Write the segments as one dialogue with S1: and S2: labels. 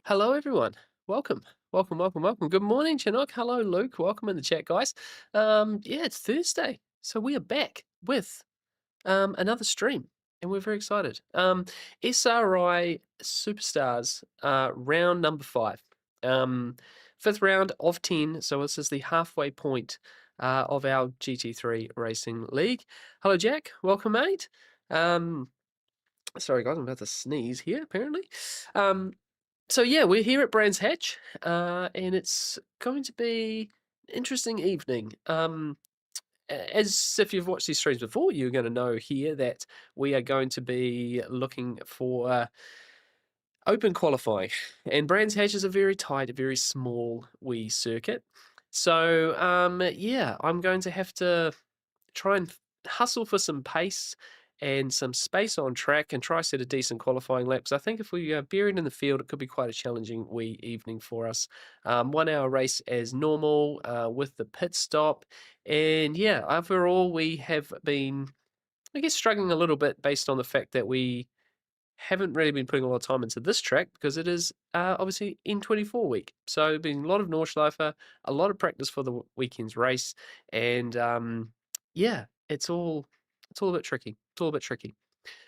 S1: Hello, everyone. Welcome, welcome, welcome, welcome. Good morning, Chinook. Hello, Luke. Welcome in the chat, guys. Yeah, it's Thursday, so we are back with another stream, and we're very excited. SRI Superstars, round number 5, fifth round of 10. So this is the halfway point of our GT3 Racing League. Hello, Jack. Welcome, mate. Sorry, guys, I'm about to sneeze here. Apparently. So yeah, we're here at Brands Hatch, and it's going to be an interesting evening. As if you've watched these streams before, you're going to know here that we are going to be looking for open qualifying, and Brands Hatch is a very tight, very small wee circuit. So yeah, I'm going to have to try and hustle for some pace and some space on track and try set a decent qualifying lap. So I think if we are buried in the field, it could be quite a challenging wee evening for us. 1 hour race as normal with the pit stop. And yeah, overall, we have been, I guess, struggling a little bit based on the fact that we haven't really been putting a lot of time into this track because it is obviously N24 week. So been a lot of Nordschleife, a lot of practice for the weekend's race, and yeah, it's all a bit tricky. It's all a bit tricky.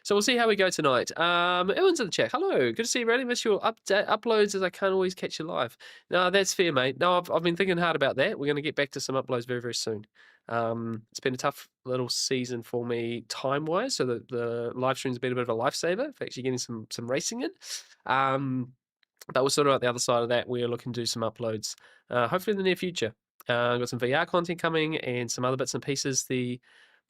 S1: So we'll see how we go tonight. Everyone's in the chat. Hello, good to see you. Really miss your uploads as I can't always catch you live. No, that's fair, mate. No, I've been thinking hard about that. We're going to get back to some uploads very, very soon. It's been a tough little season for me time-wise, so the live stream's been a bit of a lifesaver for actually getting some racing in. But we're sort of at the other side of that. We're looking to do some uploads, hopefully in the near future. Got some VR content coming and some other bits and pieces. The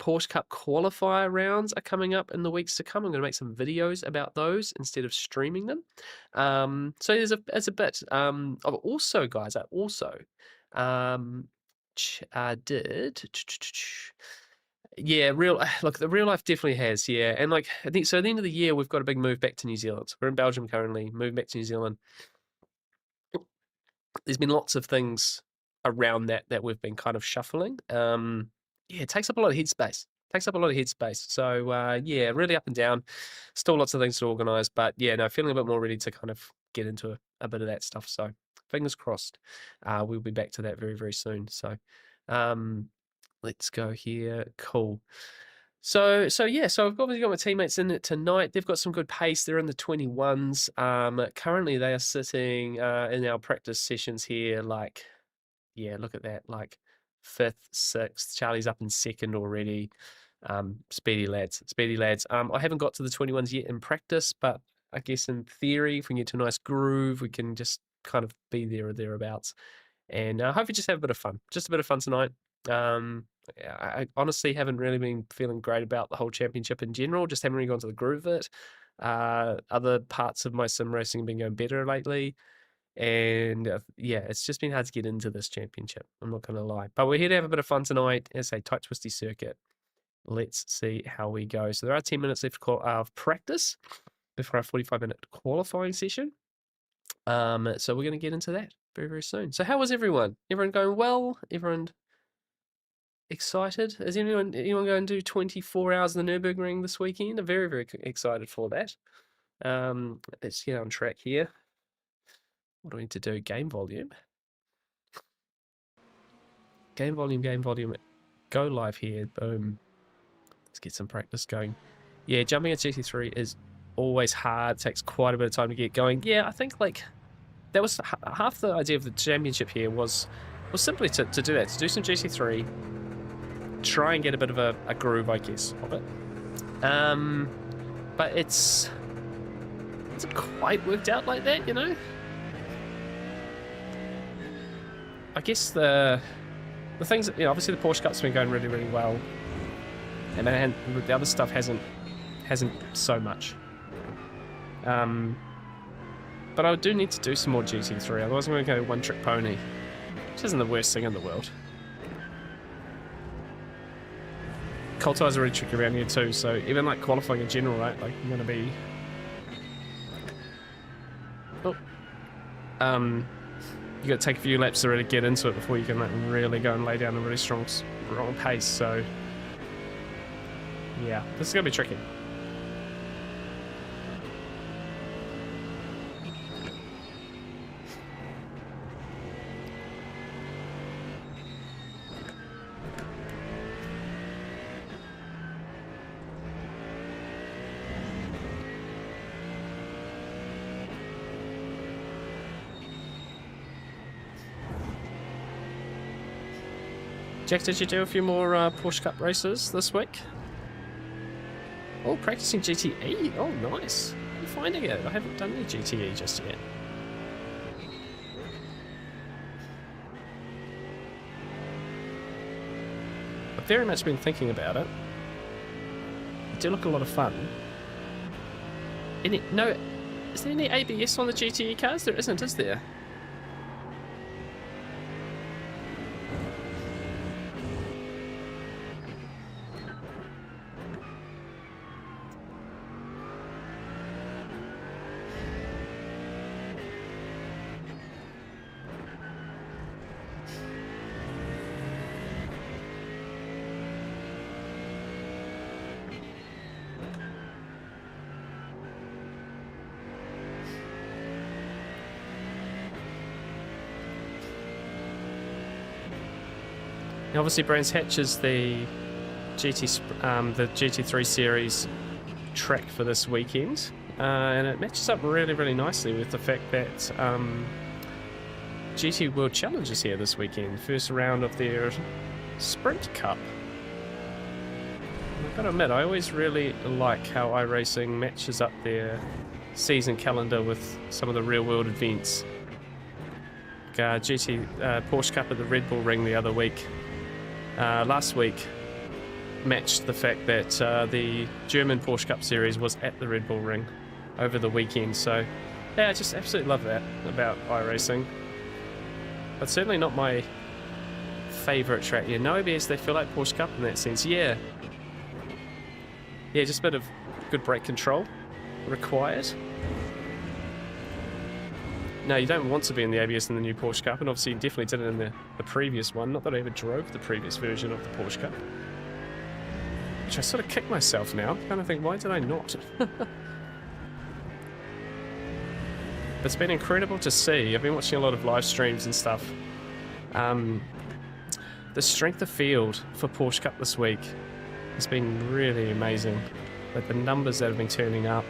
S1: Porsche Cup qualifier rounds are coming up in the weeks to come. I'm going to make some videos about those instead of streaming them. So there's a bit. I've also, guys, I also did. Yeah, look, the real life definitely has, yeah. And like I think so at the end of the year we've got a big move back to New Zealand. So we're in Belgium currently, moving back to New Zealand. There's been lots of things around that we've been kind of shuffling. Yeah, it takes up a lot of headspace. So yeah, really up and down. Still lots of things to organise, but yeah, no, feeling a bit more ready to kind of get into a bit of that stuff. So fingers crossed. We'll be back to that very, very soon. So let's go here. Cool. So yeah, so I've obviously got my teammates in it tonight. They've got some good pace. They're in the 21s. Currently they are sitting in our practice sessions here, like, yeah, look at that, like 5th, 6th. Charlie's up in 2nd already. Speedy lads. I haven't got to the 21s yet in practice, but I guess in theory, if we get to a nice groove, we can just kind of be there or thereabouts. And hopefully just have a bit of fun. Just a bit of fun tonight. I honestly haven't really been feeling great about the whole championship in general. Just haven't really gone to the groove of it. Other parts of my sim racing have been going better lately. And yeah, it's just been hard to get into this championship. I'm not going to lie. But we're here to have a bit of fun tonight. It's a tight, twisty circuit. Let's see how we go. So there are 10 minutes left of practice before our 45-minute qualifying session. So we're going to get into that very, very soon. So how was everyone? Everyone going well? Everyone excited? Is anyone going to do 24 hours in the Nürburgring this weekend? I'm very, very excited for that. Let's get on track here. What do we need to do? Game volume. Game volume. Go live here. Boom. Let's get some practice going. Yeah, jumping at GT3 is always hard. It takes quite a bit of time to get going. Yeah, I think like that was half the idea of the championship here was simply to do that, to do some GT3, try and get a bit of a groove, I guess, of it. But it's not quite worked out like that, you know? I guess the things, you know, obviously the Porsche Cup's been going really, really well, and the other stuff hasn't so much. But I do need to do some more GT3, otherwise I'm going to go one-trick pony, which isn't the worst thing in the world. Cold tires are really tricky around here too, so even like qualifying in general, right? Like I'm going to be... Oh. You got to take a few laps to really get into it before you can like really go and lay down a really strong pace. So yeah, this is gonna be tricky. Jack, did you do a few more Porsche Cup races this week? Oh, practicing GTE. Oh, nice. How are you finding it? I haven't done any GTE just yet. I've very much been thinking about it. It did look a lot of fun. Is there any ABS on the GTE cars? There isn't, is there? Now, obviously, Brands Hatch is the GT3 series track for this weekend, and it matches up really, really nicely with the fact that GT World Challenge is here this weekend, first round of their Sprint Cup. I've got to admit, I always really like how iRacing matches up their season calendar with some of the real-world events. Porsche Cup at the Red Bull Ring the other week. Last week matched the fact that the German Porsche Cup Series was at the Red Bull Ring over the weekend. So, yeah, I just absolutely love that about iRacing. But certainly not my favourite track. Yeah, no ABS, they feel like Porsche Cup in that sense. Yeah, just a bit of good brake control required. No, you don't want to be in the ABS in the new Porsche Cup, and obviously you definitely did it in the previous one. Not that I ever drove the previous version of the Porsche Cup. Which I sort of kick myself now. Kind of think, why did I not? It's been incredible to see. I've been watching a lot of live streams and stuff. The strength of field for Porsche Cup this week has been really amazing. Like the numbers that have been turning up.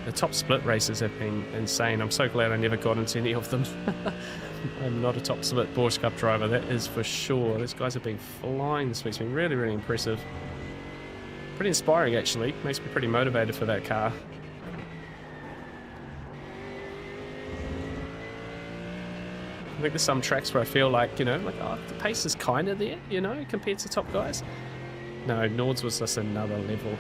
S1: The top split races have been insane. I'm so glad I never got into any of them. I'm not a top split Porsche Cup driver, that is for sure. These guys have been flying this week. It's been really, really impressive. Pretty inspiring, actually. Makes me pretty motivated for that car. I think there's some tracks where I feel like, oh, the pace is kind of there, compared to top guys. No, Nords was just another level.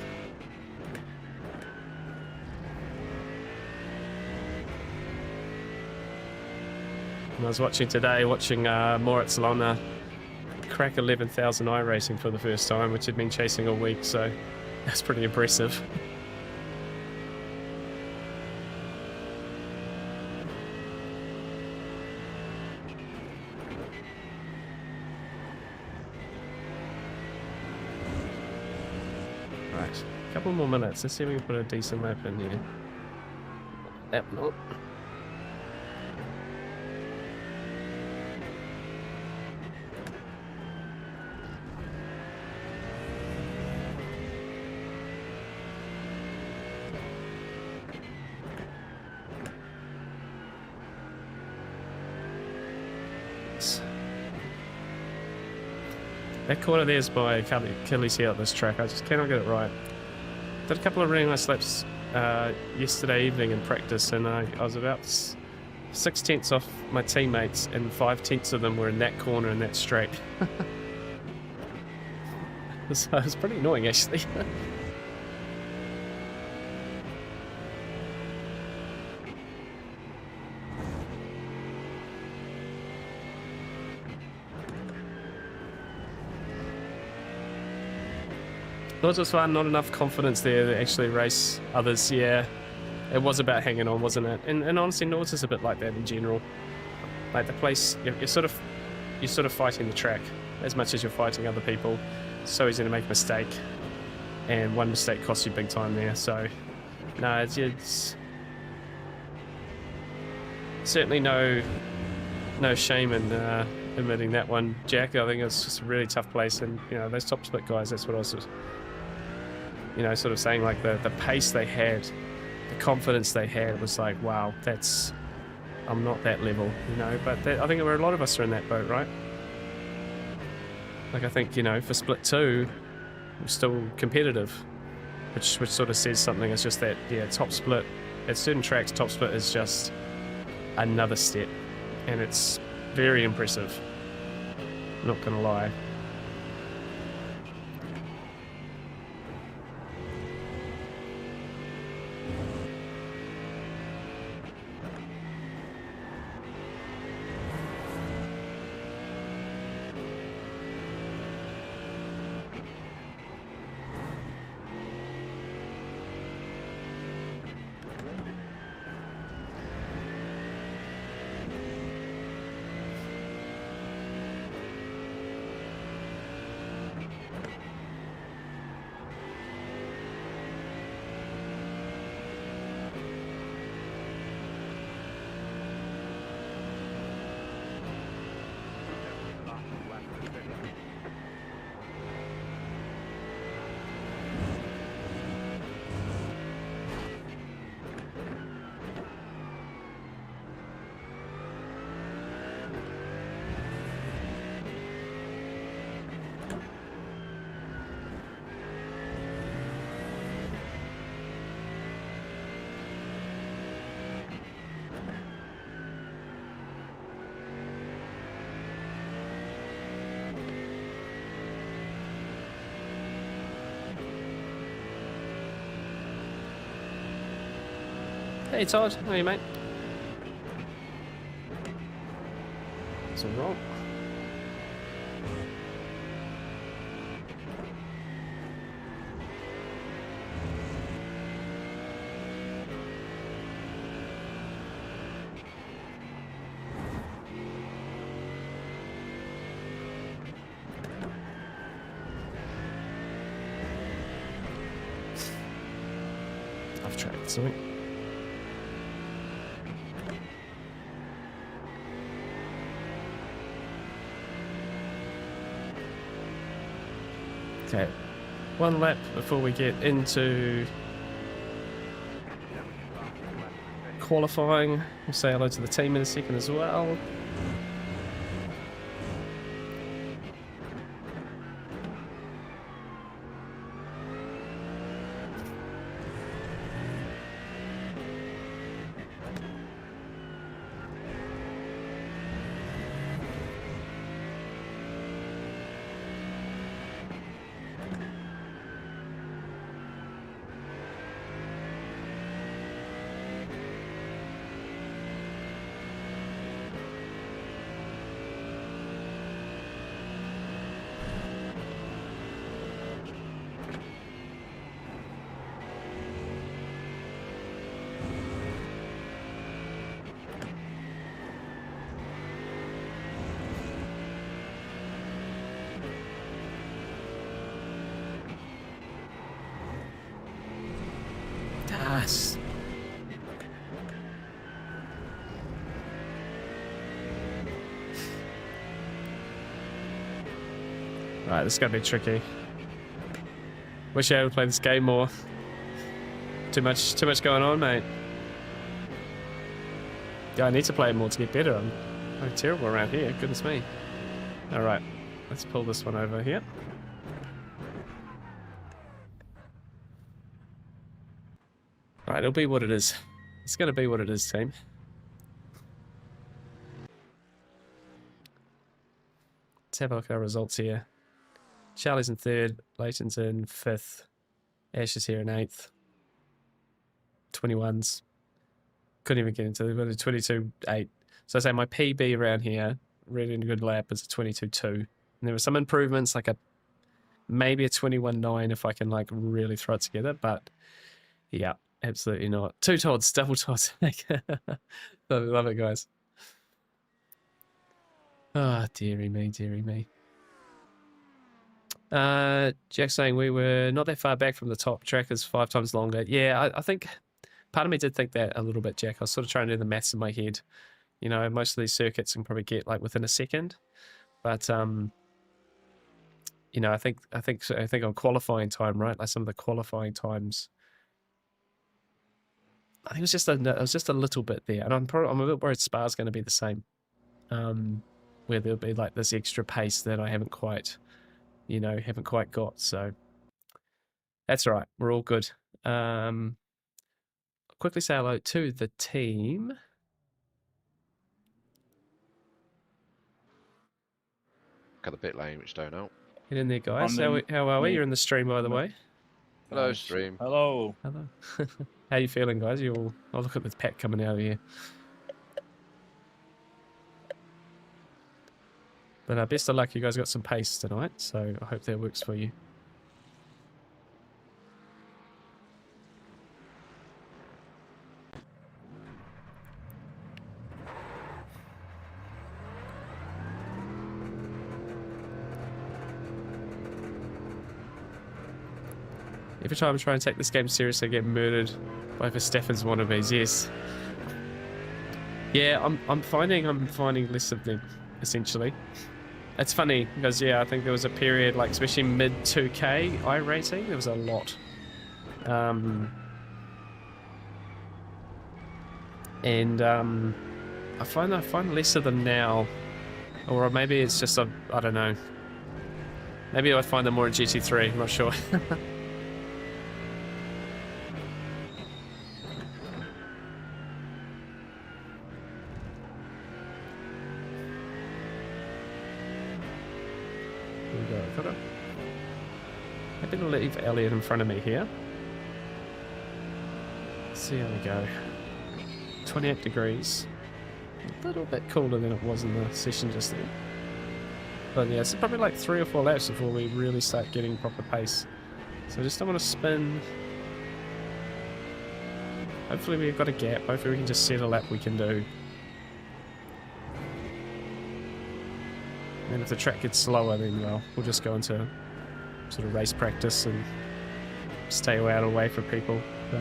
S1: I was watching Moritz Lona crack 11,000 iRacing for the first time, which had been chasing all week, so that's pretty impressive. Right, a couple more minutes. Let's see if we can put a decent lap in here. That not. That corner there is by Achilles heel at this track. I just cannot get it right. Did a couple of really nice laps yesterday evening in practice, and I was about 6/10 off my teammates, and 5/10 of them were in that corner in that straight. So it was pretty annoying, actually. Nords was fun, not enough confidence there to actually race others. Yeah, it was about hanging on, wasn't it? And honestly, Nords is a bit like that in general. Like the place, you're sort of fighting the track as much as you're fighting other people. It's so easy to make a mistake, and one mistake costs you big time there. So, no, it's certainly no shame in admitting that one, Jack. I think it's just a really tough place, and those top split guys. That's what I was. Sort of saying, like the pace they had, the confidence they had was like, wow, I'm not that level, but I think a lot of us are in that boat, right? Like, I think, you know, for split 2, we're still competitive, which sort of says something. It's just that, yeah, top split, at certain tracks, top split is just another step, and it's very impressive, not gonna lie. Hey Todd, how are you, mate? What's wrong? I've tried something. Okay, one lap before we get into qualifying. We'll say hello to the team in a second as well. Yes. Right, this is gonna be tricky. Wish I would play this game more. Too much going on, mate. Yeah, I need to play it more to get better. I'm terrible around here. Goodness me. All right, let's pull this one over here. All right, it'll be what it is. It's gonna be what it is, team. Let's have a look at our results here. Charlie's in 3rd, Leighton's in 5th, Ash is here in 8th. 21s. Couldn't even get into the 22.8. So I say my PB around here, really good lap, is a 22.2. And there were some improvements, like maybe a 21.9 if I can like really throw it together, but yeah, absolutely not. 2 Todds, double Todds. Love it, guys. Ah, oh, dearie me, dearie me. Jack's saying we were not that far back from the top. Track is 5 times longer. Yeah, I think part of me did think that a little bit, Jack. I was sort of trying to do the maths in my head. You know, most of these circuits can probably get like within a second, but you know, I think on qualifying time, right? Like some of the qualifying times, I think it was just a little bit there, and I'm a bit worried Spa's going to be the same, where there'll be like this extra pace that I haven't quite you know, haven't quite got. So that's all right. We're all good. Quickly say hello to the team.
S2: Got the pit lane, which don't help.
S1: Get in there, guys. How are we? You're in the stream, by the way.
S2: Hello, stream.
S3: Hello.
S1: Hello. How you feeling, guys? You all... Oh, look at the pack coming out of here. But best of luck. You guys got some pace tonight, so I hope that works for you. Every time I try and take this game seriously, I get murdered by Verstappen's wannabes. Yes. Yeah, I'm finding less of them, essentially. It's funny because yeah, I think there was a period like especially mid 2K I rating, there was a lot. I find less of them now, or maybe it's just I don't know. Maybe I find them more in GT3. I'm not sure. Happy to leave Elliot in front of me here. Let's see how we go. 28 degrees. A little bit cooler than it was in the session just then. But yeah, it's probably like 3 or 4 laps before we really start getting proper pace. So I just don't want to spin. Hopefully we've got a gap. Hopefully we can just set a lap we can do. And if the track gets slower, then well, we'll just go into sort of race practice and stay out away from people. So.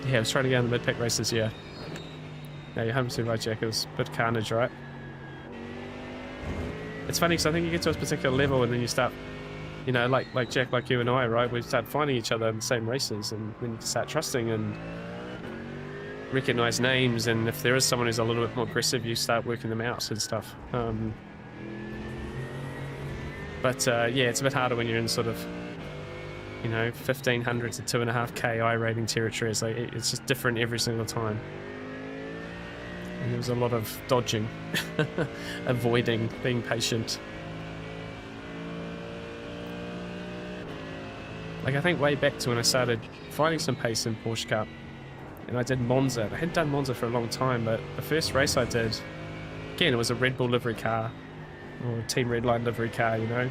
S1: Yeah, I was trying to get on the mid-pack races, yeah. No, you're 100% right, Jack. It was a bit carnage, right? It's funny because I think you get to a particular level and then you start, you know, like Jack, like you and I, right? We start finding each other in the same races and then you start trusting and recognize names, and if there is someone who's a little bit more aggressive, you start working them out and stuff. Yeah, it's a bit harder when you're in sort of, you know, 1500 to 2.5k I rating territory. It's like it's just different every single time. And there was a lot of dodging, avoiding, being patient. Like I think way back to when I started finding some pace in Porsche Cup, and I did Monza. I hadn't done Monza for a long time, but the first race I did, again, it was a Red Bull livery car, or a Team Redline livery car, you know,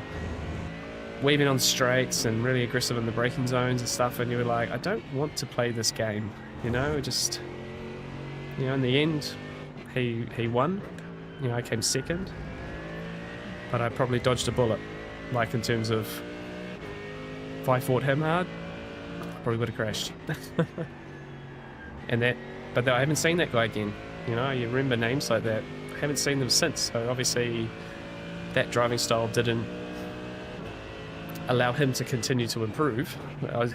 S1: weaving on straights and really aggressive in the braking zones and stuff, and you were like, I don't want to play this game, you know, just, you know, in the end, he won, you know, I came second, but I probably dodged a bullet, like in terms of, if I fought him hard, I probably would have crashed. But I haven't seen that guy again, you know, you remember names like that, I haven't seen them since, so obviously that driving style didn't allow him to continue to improve,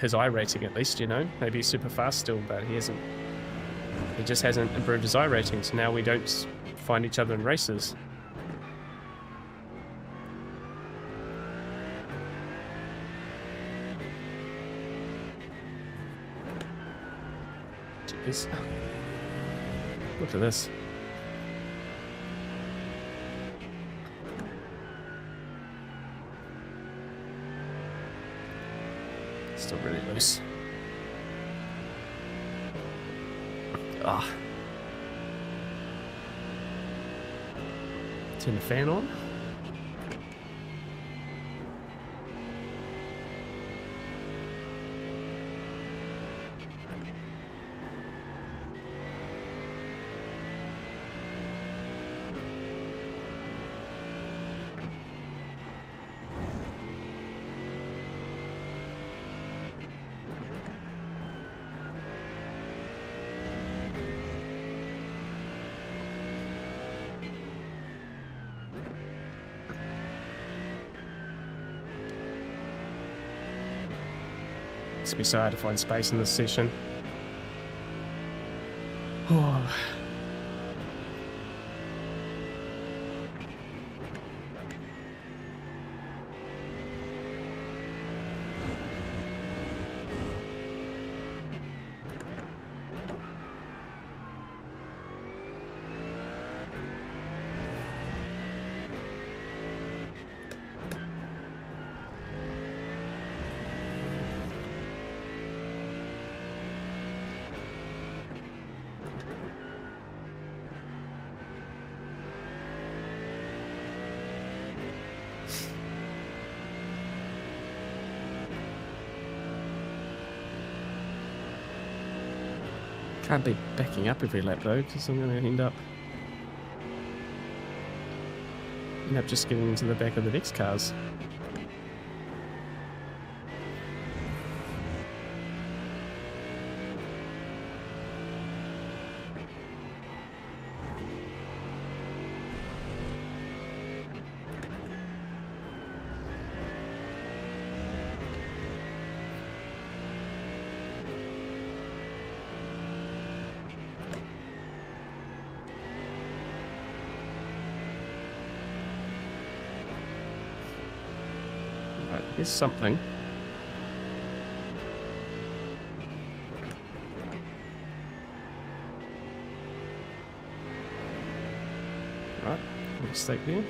S1: his I rating at least, you know, maybe he's super fast still, but he just hasn't improved his I rating, so now we don't find each other in races. Jeez. Look at this. Still really loose. Ah. Turn the fan on.
S3: It's be so hard to find space in this session. Oh. Can't be backing up every lap though, because I'm going to end up just getting into the back of the next cars. Here's something. Right, mistake there. Yeah,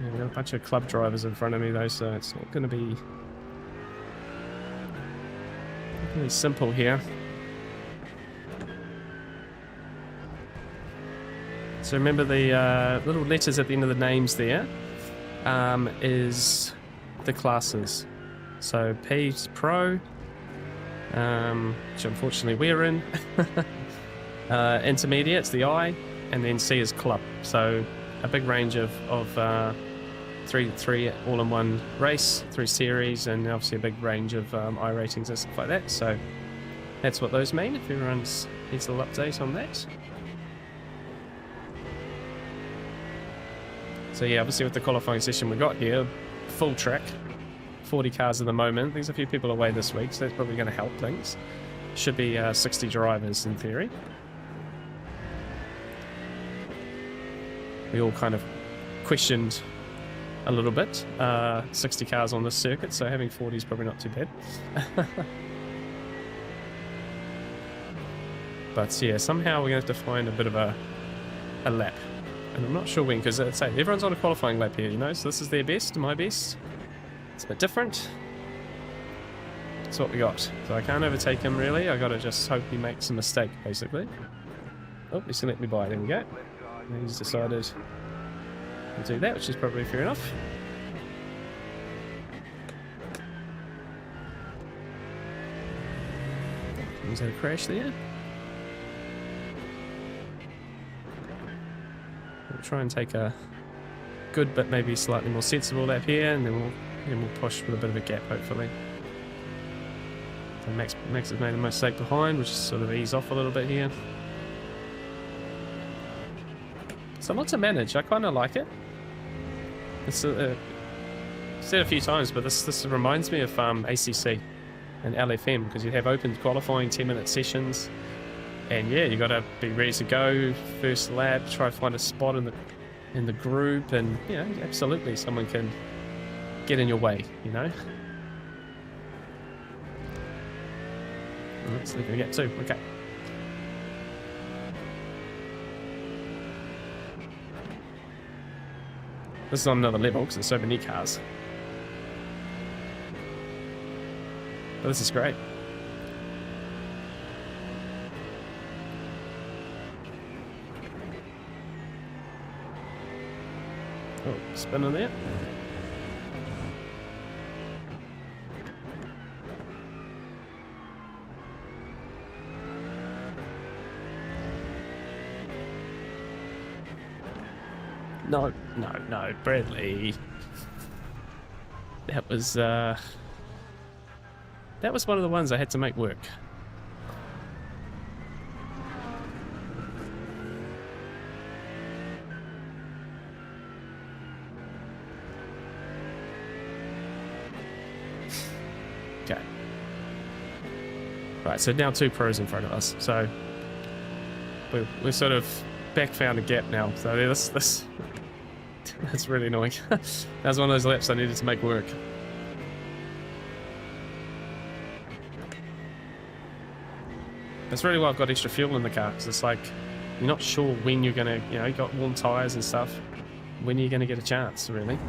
S3: we've got a bunch of club drivers in front of me though, so it's not going to be really simple here. So remember the little letters at the end of the names there is the classes. So P is Pro, which unfortunately we're in. Intermediate's the I, and then C is Club. So a big range of three all-in-one race, 3 series, and obviously a big range of I ratings and stuff like that. So that's what those mean, if everyone needs a little update on that. So yeah, obviously with the qualifying session we got here, full track, 40 cars at the moment. There's a few people away this week, so that's probably going to help things. Should be 60 drivers in theory. We all kind of questioned a little bit 60 cars on this circuit, so having 40 is probably not too bad. But yeah, somehow we're going to have to find a bit of a lap. And I'm not sure when, because I'd say everyone's on a qualifying lap here, you know, so this is their best, my best. It's a bit different. That's what we got. So I can't overtake him really, I gotta just hope he makes a mistake, basically. Oh, he's gonna let me by, there we go. And he's decided to do that, which is probably fair enough. Was that a crash there? We'll try and take a good but maybe slightly more sensible lap here, and then we'll push with a bit of a gap hopefully. So Max has made a mistake behind, which is sort of ease off a little bit here. It's a lot to manage, I kind of like it. It's said a few times, but this reminds me of ACC and LFM, because you have open qualifying 10-minute sessions. And yeah, you got to be ready to go first lap, try to find a spot in the group, and you know, absolutely someone can get in your way, you know. Let's leave it gap too. Okay. This is on another level because there's so many cars. But this is great. Oh, spin on there. No, Bradley. That was one of the ones I had to make work. Okay. Right, so now 2 pros in front of us. So we're sort of back found a gap now. So this that's really annoying. That was one of those laps I needed to make work. That's really why I've got extra fuel in the car, because it's like you're not sure when you're gonna, you know, you got warm tires and stuff, when you're gonna get a chance, really.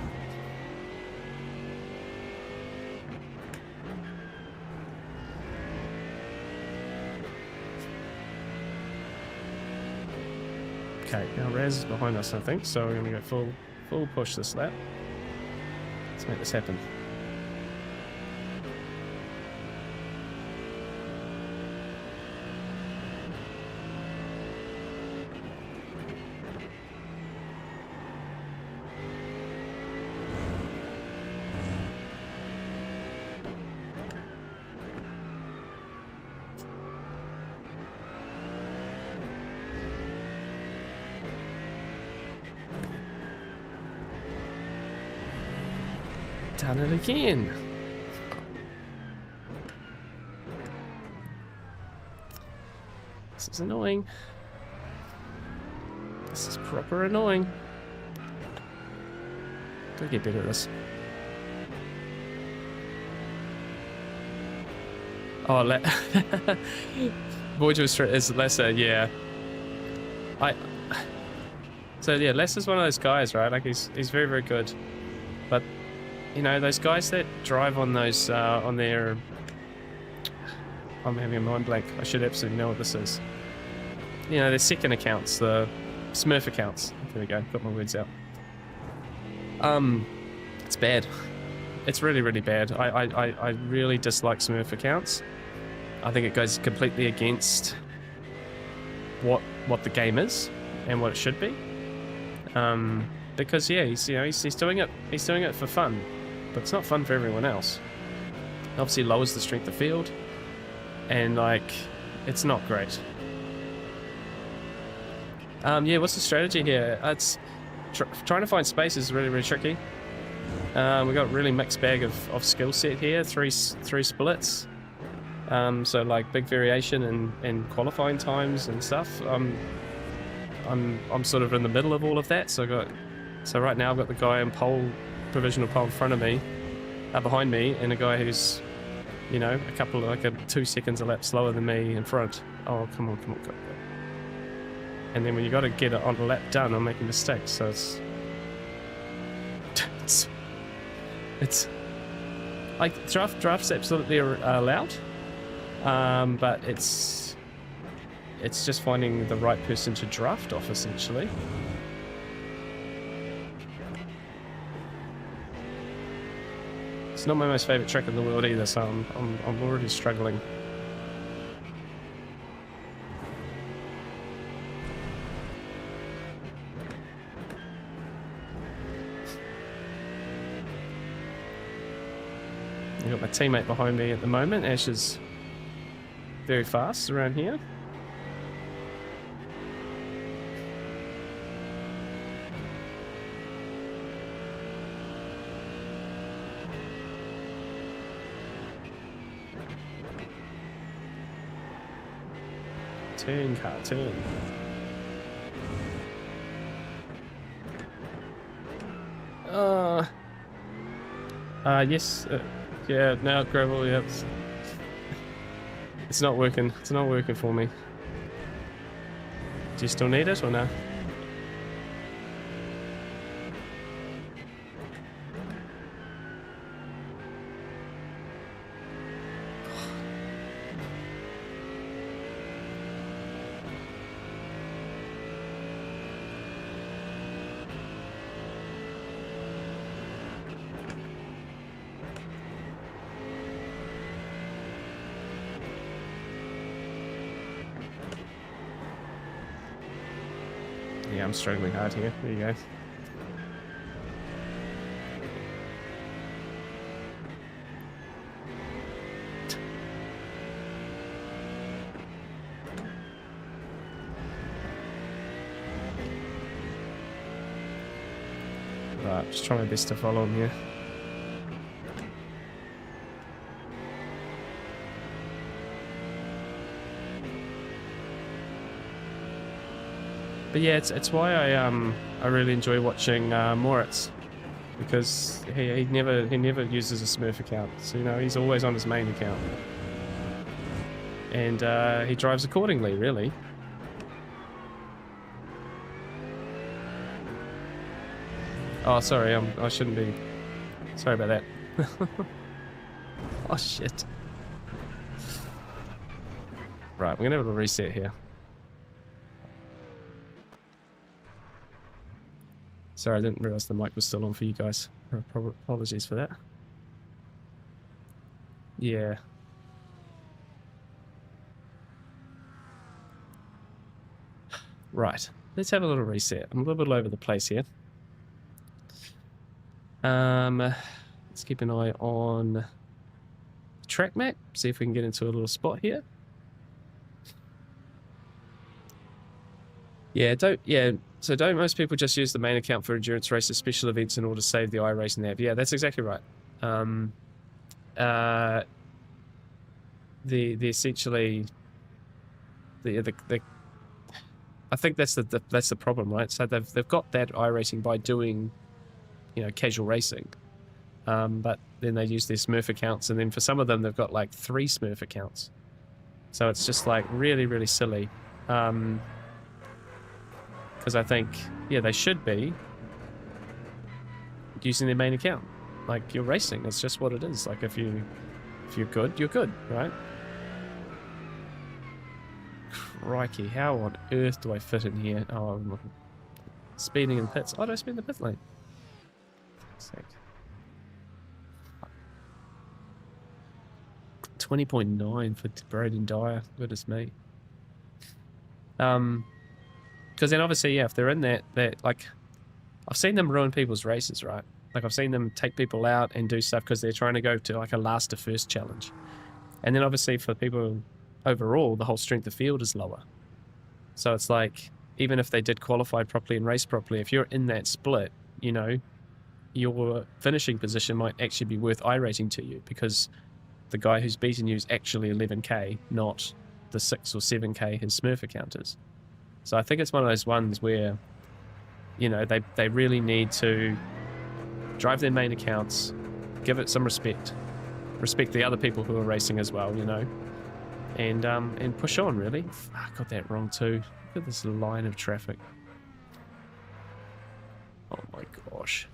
S3: Okay, now Raz is behind us, I think, so we're gonna go full push this lap. Let's make this happen. Done it again. This is annoying. This is proper annoying. Gotta get better at this. Oh, Voyager is lesser, yeah. So yeah, Lesser's one of those guys, right? Like he's very, very good. But you know, those guys that drive on those, on their... I'm having a mind blank. I should absolutely know what this is. You know, their second accounts, the Smurf accounts. There we go, got my words out. It's bad. It's really, really bad. I really dislike Smurf accounts. I think it goes completely against what the game is and what it should be. Because yeah, he's doing it for fun. But it's not fun for everyone else. Obviously lowers the strength of field, and like, it's not great. Yeah, what's the strategy here? It's trying to find space is really, really tricky. We got a really mixed bag of skill set here. Three splits. So like big variation in qualifying times and stuff. I'm sort of in the middle of all of that. So right now I've got the guy in provisional pole in front of me, behind me, and a guy who's, you know, a 2 seconds a lap slower than me in front. Oh, come on. And then when you got to get it on the lap done, I'm making mistakes. So it's like draft's absolutely allowed, but it's just finding the right person to draft off, essentially. It's not my most favourite track in the world either, so I'm already struggling. I've got my teammate behind me at the moment. Ash is very fast around here. Cartoon. Yes. Yeah, now gravel, yeah. It's not working. It's not working for me. Do you still need it or no? Yeah, I'm struggling hard here. There you go. Right, just trying my best to follow him here. But yeah, it's why I really enjoy watching Moritz, because he never uses a Smurf account. So you know, he's always on his main account, and he drives accordingly, really. Oh, sorry, I shouldn't be. Sorry about that. Oh shit. Right, we're gonna have a reset here. Sorry, I didn't realize the mic was still on for you guys. Apologies for that. Yeah. Right, let's have a little reset. I'm a little bit all over the place here. Let's keep an eye on the track map, see if we can get into a little spot here. So don't most people just use the main account for endurance races, special events in order to save the iRacing app? Yeah, that's exactly right. The essentially the I think that's the problem, right? So they've got that iRacing by doing, you know, casual racing, but then they use their Smurf accounts, and then for some of them they've got like 3 Smurf accounts. So it's just like really silly. Because I think, yeah, they should be using their main account. Like, you're racing, it's just what it is. Like, if you're good, you're good, right? Crikey, how on earth do I fit in here? Oh, I'm speeding in pits. Oh, do I speed in the pit lane? 20.9 for Braden Dyer. Goodness me. Because then obviously, yeah, if they're in that, like, I've seen them ruin people's races, right? Like, I've seen them take people out and do stuff because they're trying to go to like a last to first challenge. And then obviously for people overall, the whole strength of field is lower. So it's like, even if they did qualify properly and race properly, if you're in that split, you know, your finishing position might actually be worth iRating to you, because the guy who's beaten you is actually 11k, not the 6 or 7k his Smurf account is. So I think it's one of those ones where, you know, they really need to drive their main accounts, give it some respect the other people who are racing as well, you know, and push on, really. I got that wrong too. Look at this line of traffic. Oh my gosh.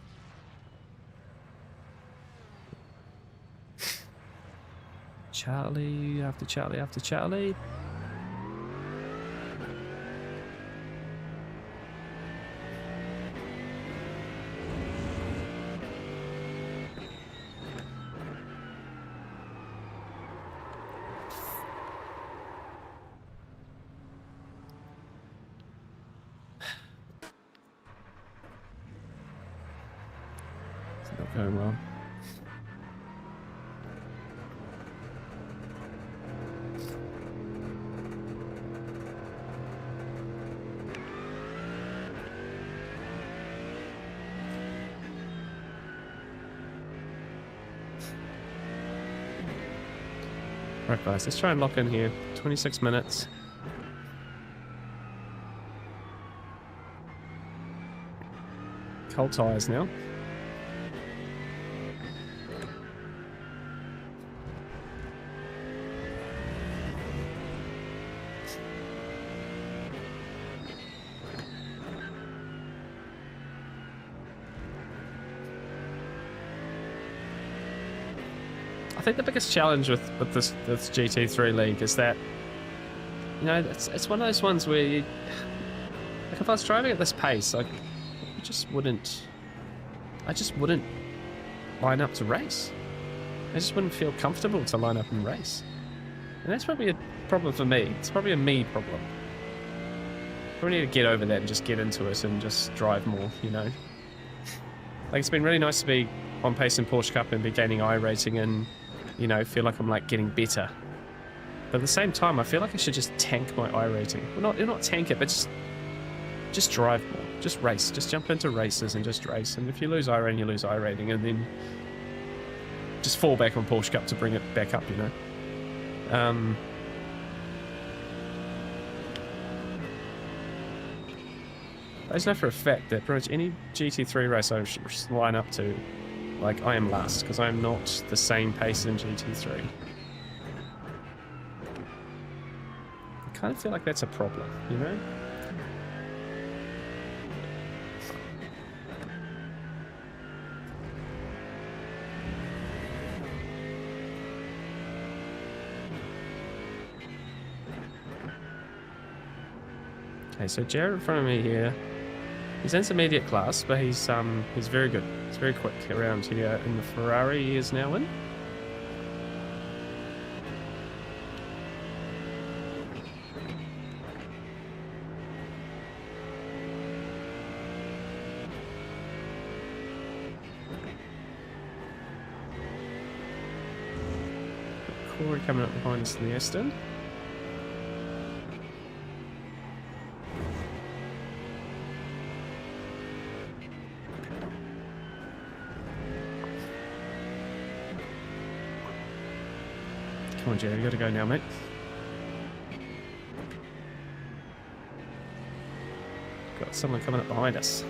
S3: Charlie after Charlie after Charlie. It's not going well. Right guys, let's try and lock in here. 26 minutes. Cold tires now. I think the biggest challenge with this GT3 league is that, you know, it's one of those ones where you, like, if I was driving at this pace, I just wouldn't line up to race. I just wouldn't feel comfortable to line up and race. And that's probably a problem for me. It's probably a me problem. We need to get over that and just get into it and just drive more, you know. Like, it's been really nice to be on pace in Porsche Cup and be gaining iRating and, you know, feel like I'm like getting better. But at the same time, I feel like I should just tank my iRating. Well, not tank it, but just drive more. Just race. Just jump into races and just race. And if you lose iRating, you lose iRating, and then just fall back on Porsche Cup to bring it back up, you know. I just know for a fact that pretty much any GT3 race I should line up to, like, I am last, because I am not the same pace in GT3. I kind of feel like that's a problem, you know? Okay, so Jared in front of me here. He's intermediate class, but he's very good. He's very quick around here in the Ferrari he is now in. Corey coming up behind us in the Aston. Come on, Jerry, you gotta go now, mate. Got someone coming up behind us.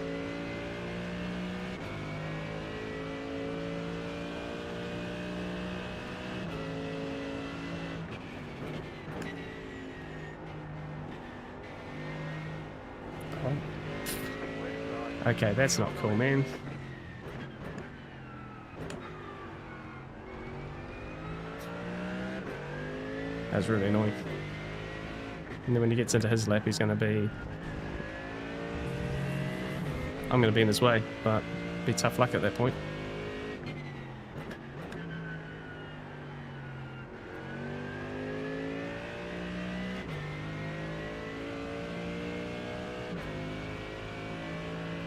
S3: Oh. Okay, that's not cool, man. That's really annoying. And then when he gets into his lap, he's going to be... I'm going to be in his way, but be tough luck at that point.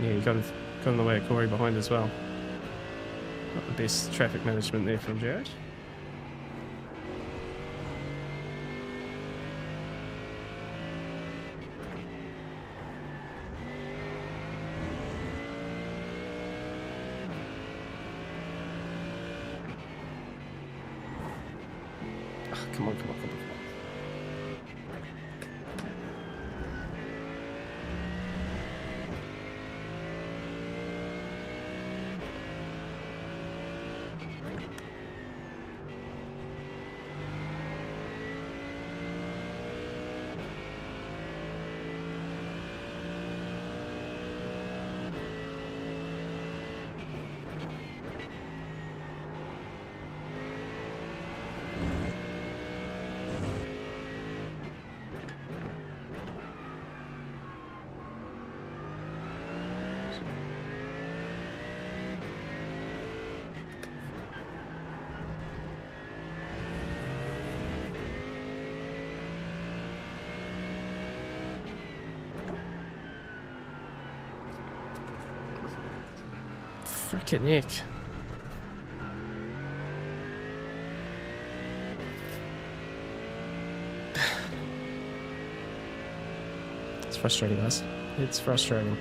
S3: Yeah, you got in the way of Corey behind as well. Not the best traffic management there from Jared. Come on, come on, come on. Frickin' heck. It's frustrating, guys. It's frustrating.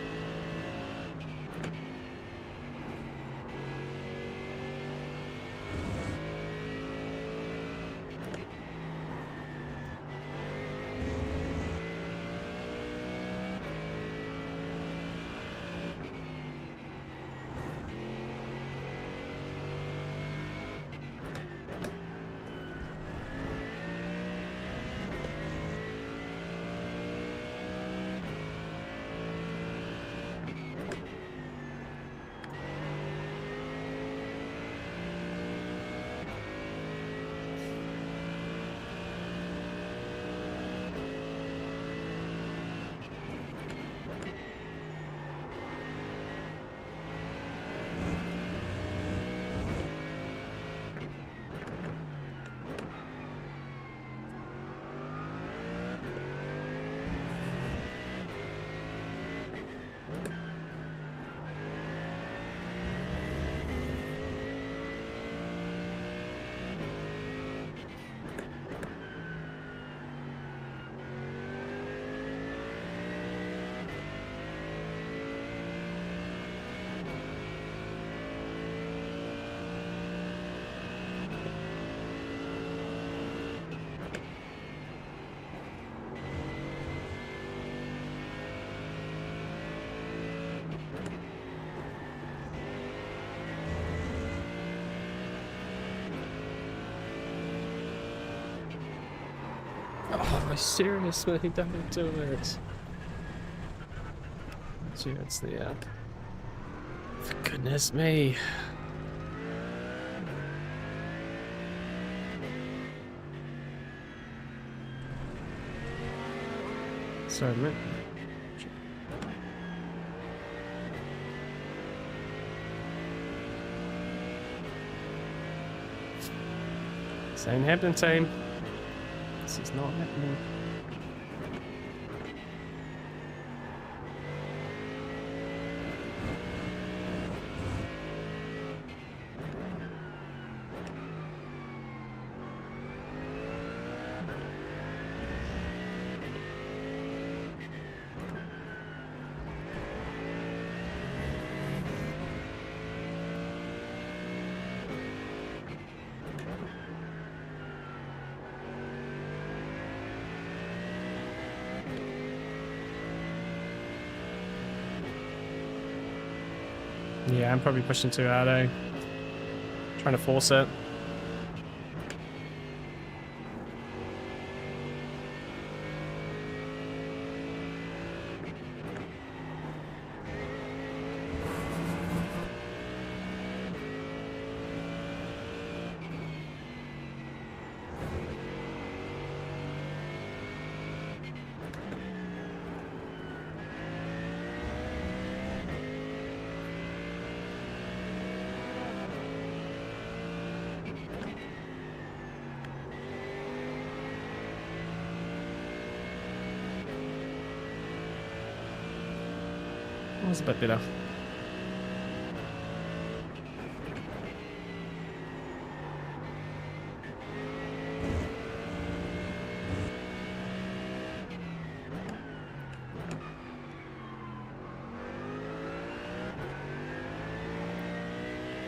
S3: Oh, seriously, don't do it. Gee, it's the for goodness me. Sorry, man. This ain't happening, team. This is not happening. Yeah, I'm probably pushing too hard, eh? Trying to force it. That's a bit better.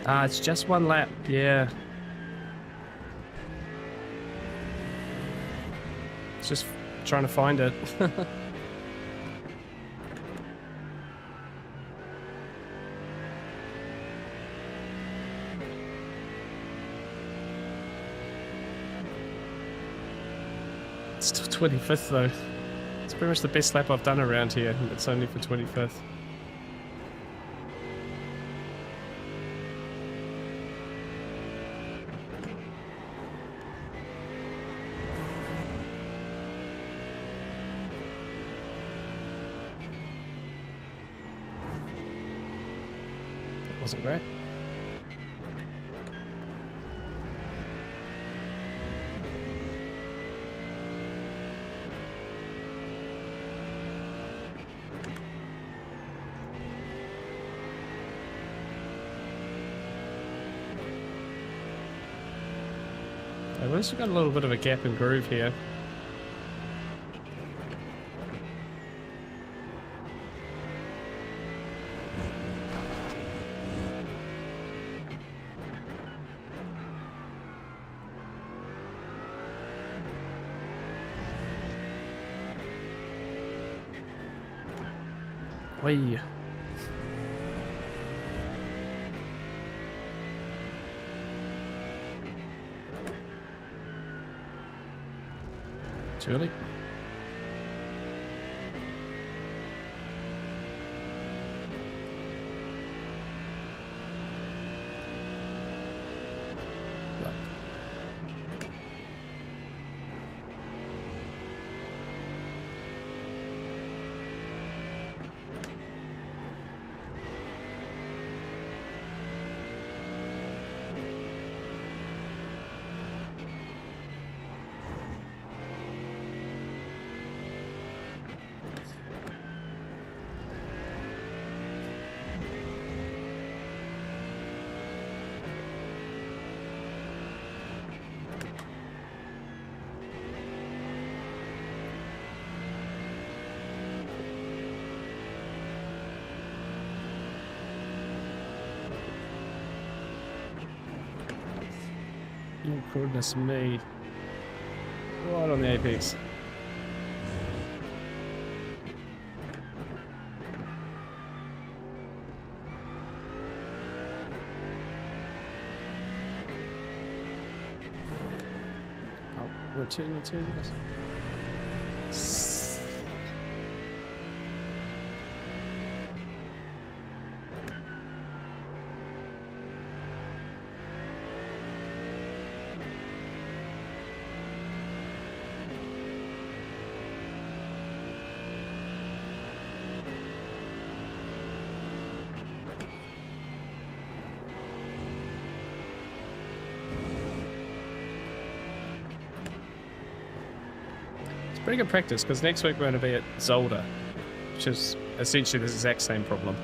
S3: Ah, it's just one lap, yeah. It's just trying to find it. It's still 25th though. It's pretty much the best lap I've done around here, and it's only for 25th. That wasn't great. I've also got a little bit of a gap and groove here. Whee! Too early. Oh, goodness me. Right on the apex. Oh, return, yes. pretty good practice because next week we're going to be at Zolder, which is essentially the exact same problem.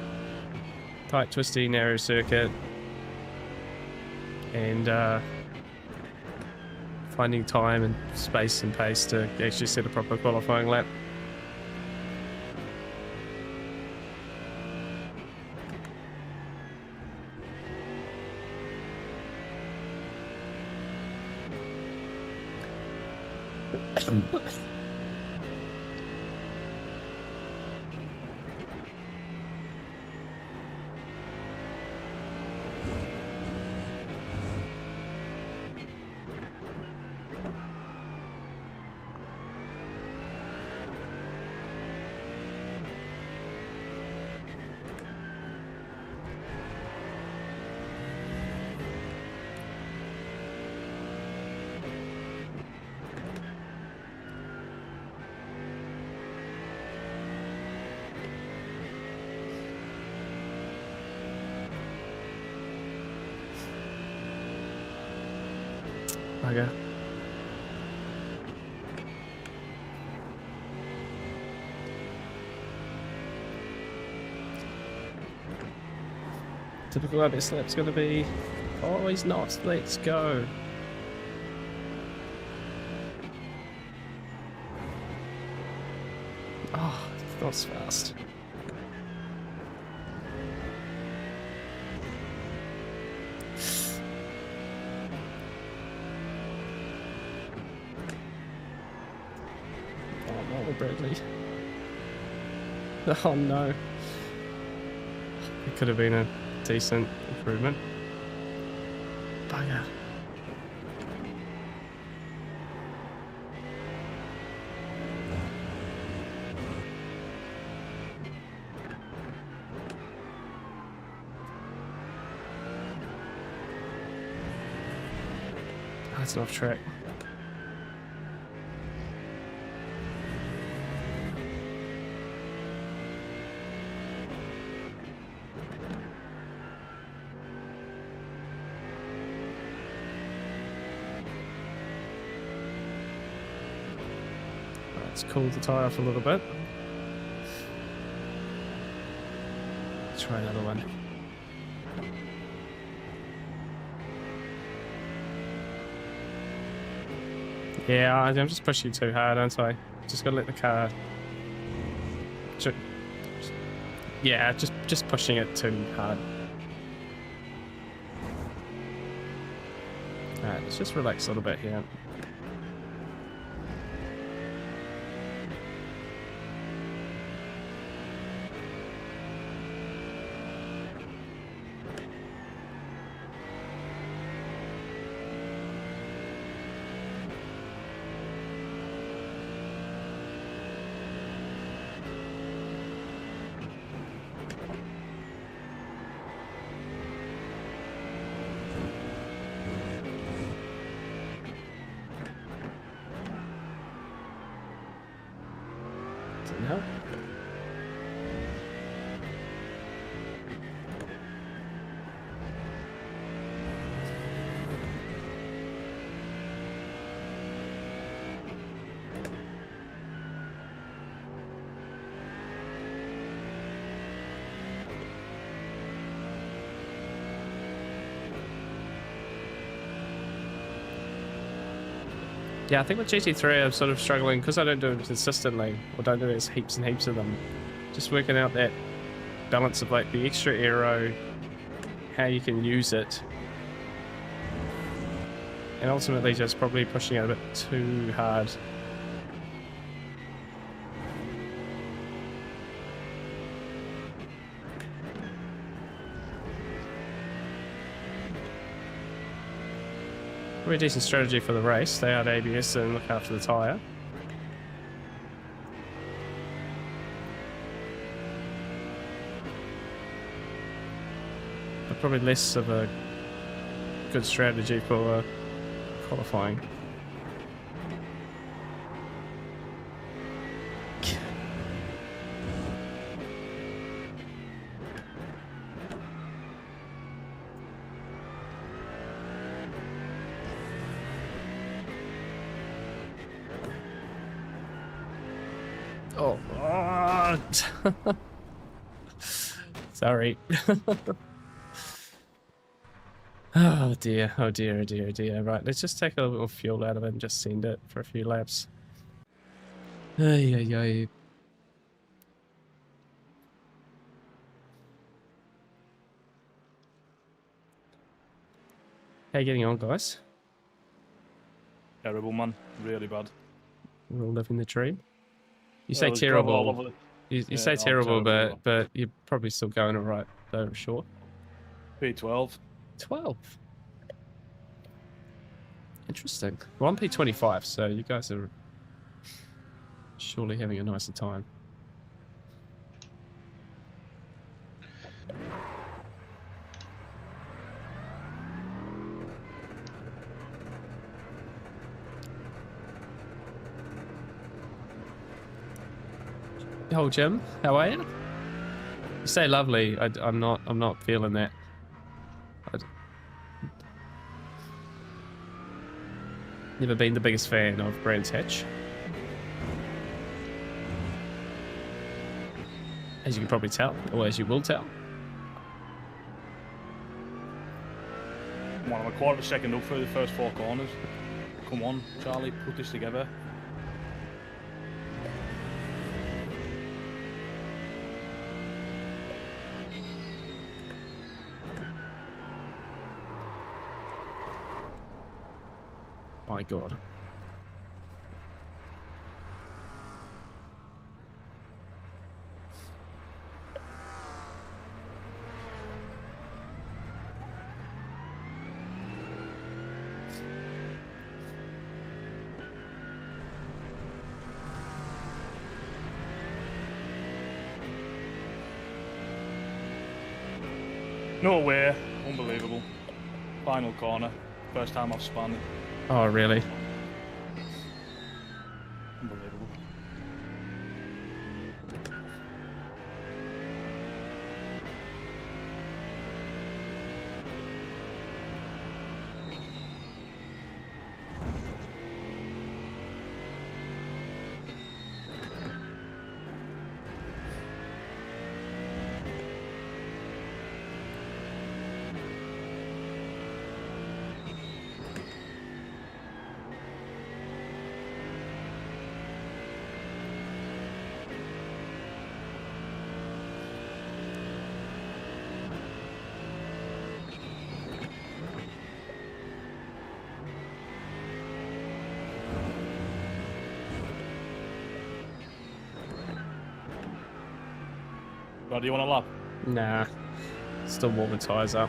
S3: Tight, twisty, narrow circuit, and finding time and space and pace to actually set a proper qualifying lap. Okay. Typical Odyssey lap's gonna be... Oh, he's not. Let's go. Oh, not so fast. Bradley. Oh no. It could have been a decent improvement. Bugger. That's off track. Let's cool the tyre off a little bit. Let's try another one. Yeah, I'm just pushing too hard, aren't I? Just gotta let the car... Yeah, just pushing it too hard. Alright, let's just relax a little bit here. No. Yeah, I think with GT3 I'm sort of struggling because I don't do it consistently, or don't do it as heaps and heaps of them. Just working out that balance of like the extra aero, how you can use it, and ultimately just probably pushing it a bit too hard. Probably a decent strategy for the race. Stay out ABS and look after the tyre. But probably less of a good strategy for qualifying. Oh. Sorry. Oh dear, oh dear, oh dear, oh dear. Right, let's just take a little fuel out of it and just send it for a few laps. Ay, ay, ay. How you getting on, guys?
S4: Terrible, man. Really bad.
S3: We're all living the dream. You
S4: Well,
S3: say
S4: there's gravel all
S3: terrible.
S4: over the...
S3: You
S4: Yeah,
S3: say
S4: I'm
S3: terrible,
S4: terrible.
S3: but you're probably still going alright, though, sure.
S4: P12.
S3: 12. Interesting. Well, I'm P25, so you guys are surely having a nicer time. Oh, Jim, how are you? You say lovely. I'm not feeling that. Never been the biggest fan of Brands Hatch. As you can probably tell, or as you will tell.
S4: Come on, I'm a quarter of a second up through the first 4 corners. Come on, Charlie, put this together.
S3: My God.
S4: No way. Unbelievable. Final corner. First time I've spun it.
S3: Oh, really?
S4: Unbelievable. Right, do you want a lap?
S3: Nah. Still warming tires up.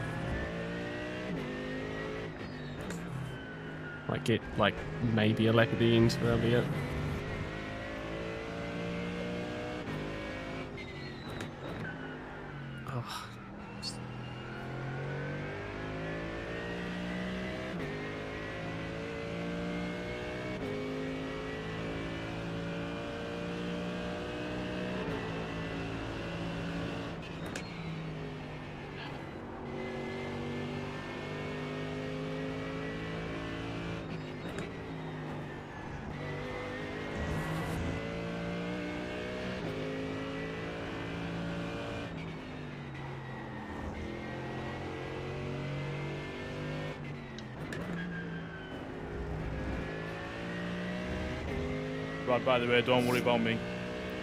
S3: Might get, like, maybe a lap at the end, that'll be it. Oh.
S4: Right, by the way, don't worry about me.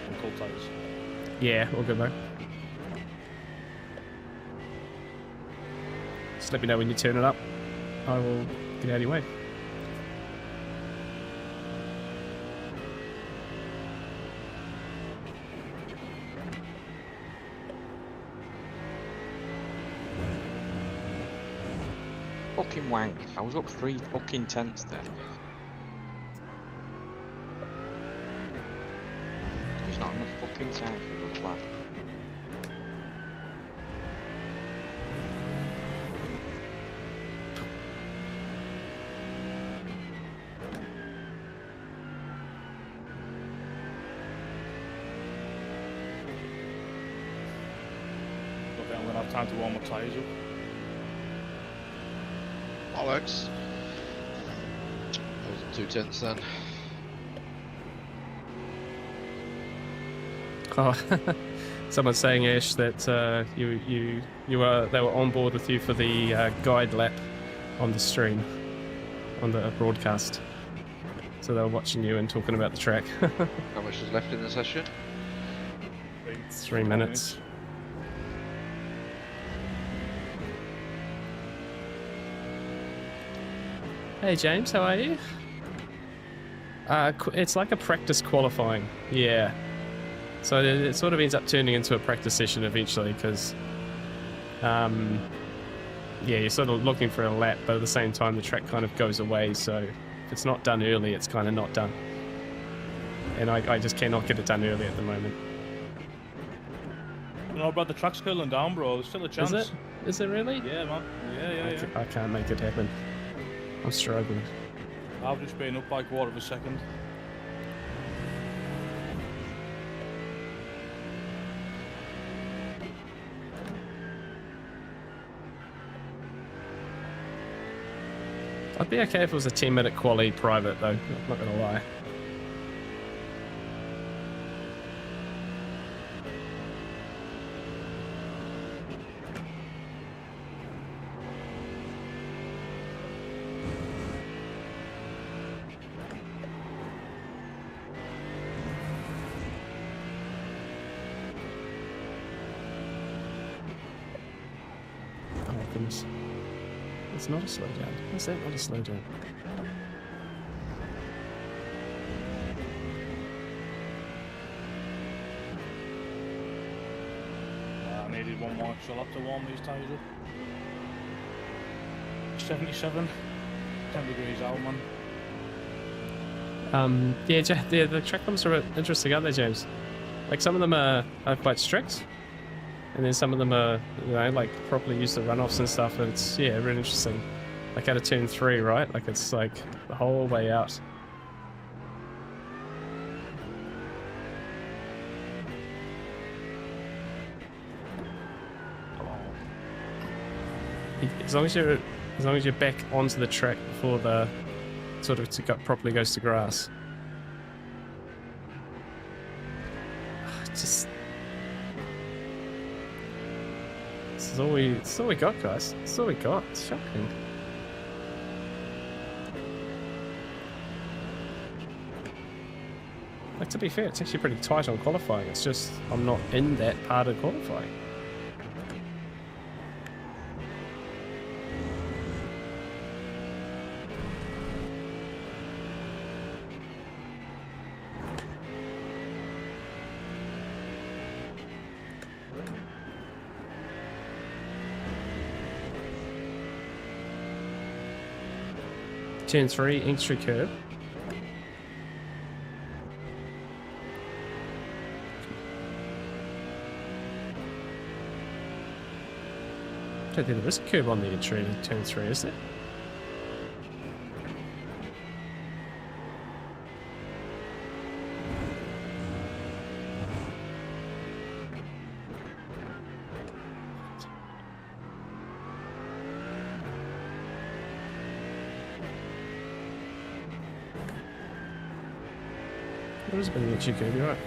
S4: I'm cold tires.
S3: Yeah, all good, mate. Just let me know when you turn it up. I will get out of your way.
S5: Fucking wank. I was up 3 fucking tenths there. There's not enough fucking time for a good lap.
S4: Don't think I'm gonna have time to warm my tyres up.
S2: Bollocks. Those are 2 tenths then.
S3: Oh, someone's saying, Ash, that they were on board with you for the guide lap on the stream, on the broadcast. So they were watching you and talking about the track.
S2: How much is left in the session?
S3: 3 minutes. Hey James, how are you? It's like a practice qualifying, yeah. So it sort of ends up turning into a practice session eventually, because, yeah, you're sort of looking for a lap, but at the same time the track kind of goes away. So if it's not done early, it's kind of not done. And I just cannot get it done early at the moment.
S4: You know, but the track's cooling down, bro. There's still a chance.
S3: Is it? Is it really?
S4: Yeah, man. Yeah.
S3: I can't make it happen. I'm struggling.
S4: I've just been up by 1/4 of a second.
S3: I'd be okay if it was a 10-minute quali private, though. I'm not gonna lie. It's not a slowdown. Is that not a slowdown?
S4: I needed one more extra lap to warm these tyres up. 77. 10 degrees out, man.
S3: Yeah, the track limits are a bit interesting, aren't they, James? Like, some of them are quite strict. And then some of them are, you know, like, properly use the runoffs and stuff, and it's, yeah, really interesting. Like out of turn 3, right? Like, it's like the whole way out. As long as you're back onto the track before the sort of properly goes to grass. Just. This is all we got, guys. This is all we got. It's shocking. Like, to be fair, it's actually pretty tight on qualifying. It's just I'm not in that part of qualifying. Turn 3, entry curve. I don't think there is a curve on the entry to turn 3, is there? There is a bit of an entry curve, you're right.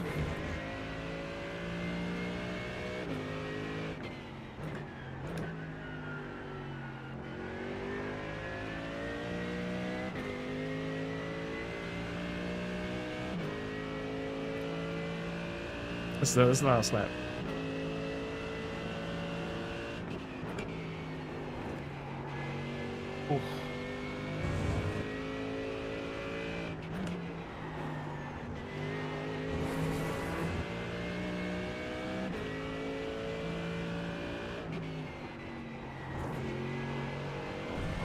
S3: This is the last lap.
S4: Oof.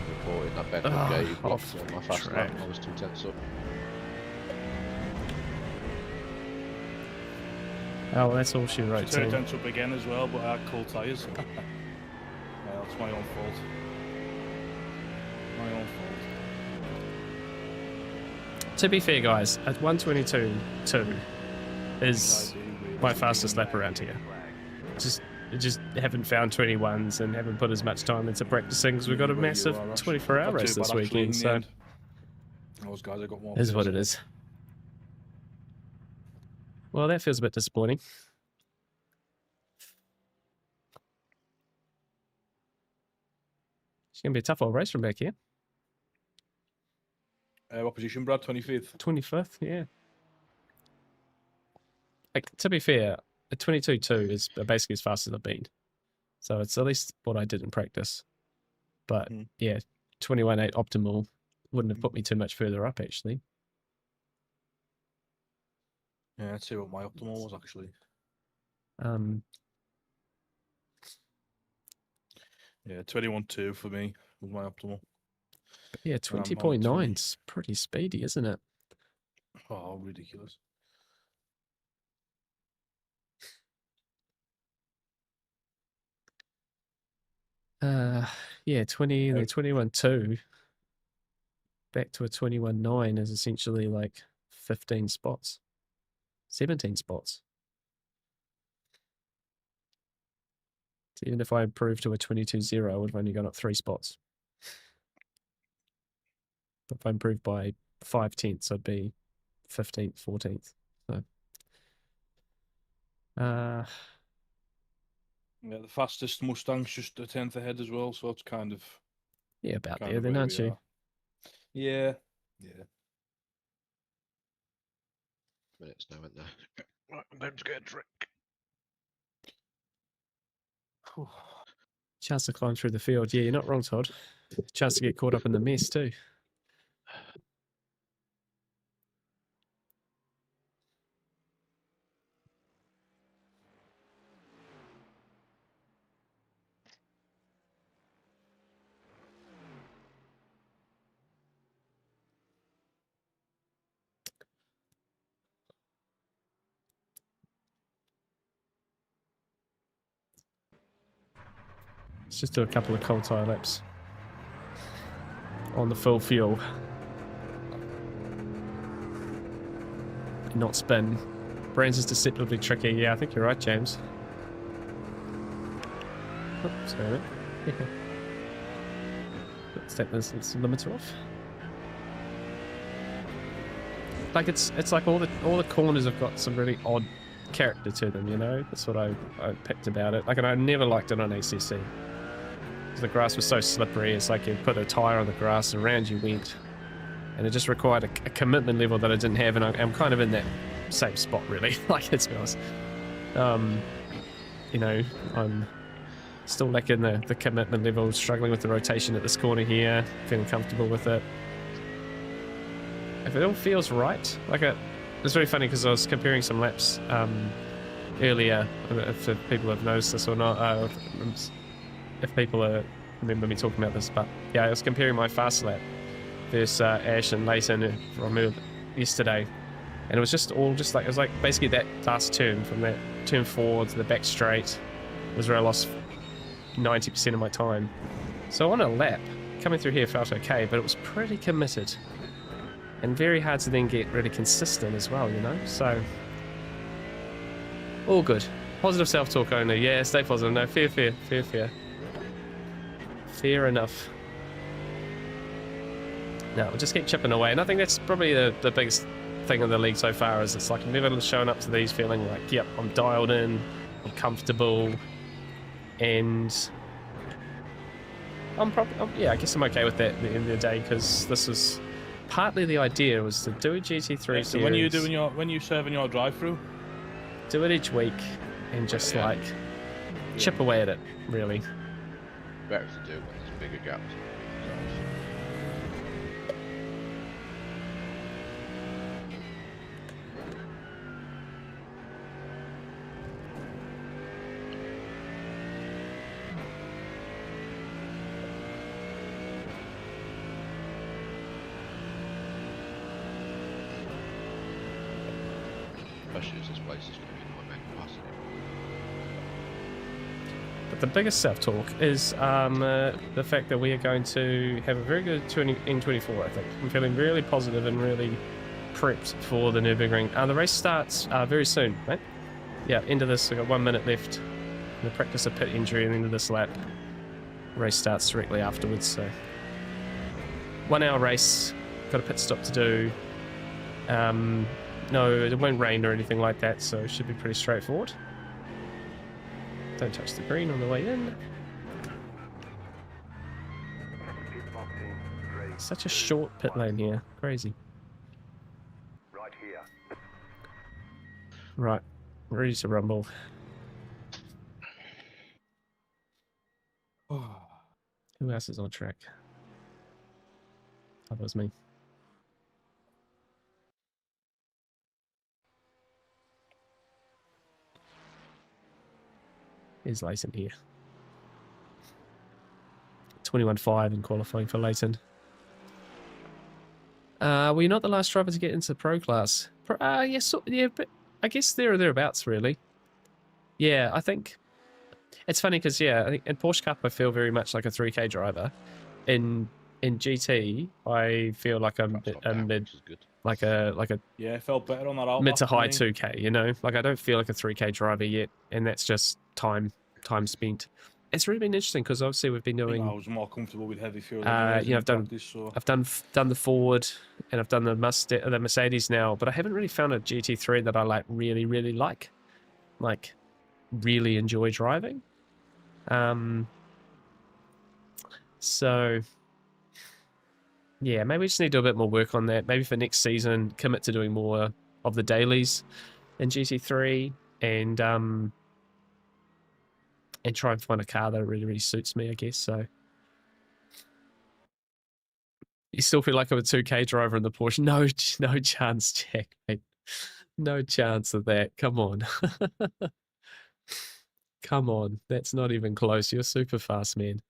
S2: Reporting that Ben gave blocked on my fast lap. I was too tense up.
S3: Oh, well, that's all she wrote.
S4: She turned tense up again as well, but I had cold tyres. Yeah, that's my own fault. My own fault.
S3: To be fair, guys, at 1:22.2 is my fastest lap around here. Just haven't found 21s and haven't put as much time into practicing because we've got a massive 24-hour race this weekend. So
S4: those guys have got more.
S3: is what it is. Well, that feels a bit disappointing. going to be a tough old race from back here.
S4: What position, Brad? 25th?
S3: 25th, yeah. Like, to be fair, a 22.2 is basically as fast as I've been. So it's at least what I did in practice. But yeah, 21.8 optimal wouldn't have put me too much further up, actually.
S4: Yeah, let's see what my optimal was, actually. Yeah, 21.2 for me was my optimal.
S3: But yeah, 20.9 is pretty speedy, isn't it?
S4: Oh, ridiculous.
S3: Yeah, 21.2 back to a 21.9 is essentially like 15 spots, 17 spots. So even if I improved to a 22.0, I would have only gone up 3 spots. But if I improved by 5/10, I'd be 15th, 14th. So,
S4: yeah, the fastest Mustang's just a 10th ahead as well, so it's kind of
S3: about there then, aren't you?
S4: Yeah, yeah.
S2: Minutes now, isn't there? Right, I'm going to get a drink.
S3: Chance to climb through the field. Yeah, you're not wrong, Todd. Chance to get caught up in the mess too. Let's just do a couple of cold tire laps on the full fuel. Not spin. Brands is deceptively tricky. Yeah, I think you're right, James. Oh, sorry. Let's take this limiter off. Like it's like all the corners have got some really odd character to them, you know? That's what I picked about it. Like, and I never liked it on ACC. The grass was so slippery. It's like you put a tire on the grass and around you went, and it just required a commitment level that I didn't have, and I'm kind of in that same spot really. Like, let's be honest, you know, I'm still lacking the commitment level, struggling with the rotation at this corner here, feeling comfortable with it. If it all feels right, like it's very funny because I was comparing some laps earlier. If people have noticed this or not. If people remember me talking about this, but yeah, I was comparing my fast lap versus Ash and Leighton from yesterday, and it was it was like basically that last turn from that turn 4 to the back straight was where I lost 90% of my time. So on a lap, coming through here felt okay, but it was pretty committed and very hard to then get really consistent as well, you know. So all good, positive self-talk only. Yeah, stay positive. No, fair. Fair enough. No, we'll just keep chipping away. And I think that's probably the biggest thing in the league so far is it's like I've never shown up to these feeling like, yep, I'm dialed in, I'm comfortable, and yeah, I guess I'm okay with that at the end of the day, because this was partly the idea was to do a GT3 series.
S4: So when you serving your drive-through,
S3: do it each week and just like chip away at it, really.
S2: Better to do when there's bigger gaps. Especially as this place is going to be my main capacity.
S3: But the biggest self-talk is the fact that we are going to have a very good N24, I think. I'm feeling really positive and really prepped for the Nürburgring. The race starts very soon, right? Yeah, end of this, we've got 1 minute left. The practice of pit injury and the end of this lap. Race starts directly afterwards, so 1 hour race, got a pit stop to do. No, it won't rain or anything like that, so it should be pretty straightforward. Don't touch the green on the way in. Such a short pit lane here. Crazy.
S6: Right here.
S3: Right. Ready to rumble. Who else is on track? Oh, that was me. Here's Leighton here. 21.5 in qualifying for Leighton. Were you not the last driver to get into the pro class? Yes, yeah, but I guess there or thereabouts, really. Yeah, I think it's funny because I think in Porsche Cup I feel very much like a 3K driver. In GT, I feel like I'm mid, like a
S4: Yeah, it felt better on that out.
S3: mid to high 2K. You know, like I don't feel like a 3K driver yet, and that's just time spent. It's really been interesting because obviously we've been doing.
S4: I was more comfortable with heavy fuel.
S3: I've done the Ford and I've done the Mercedes now, but I haven't really found a GT3 that I like really like really enjoy driving. So yeah, maybe we just need to do a bit more work on that. Maybe for next season, commit to doing more of the dailies in GT3 and try and find a car that really suits me, I guess. So you still feel like I'm a 2K driver in the Porsche? No chance, Jack, mate. No chance of that. Come on. Come on. That's not even close. You're super fast, man.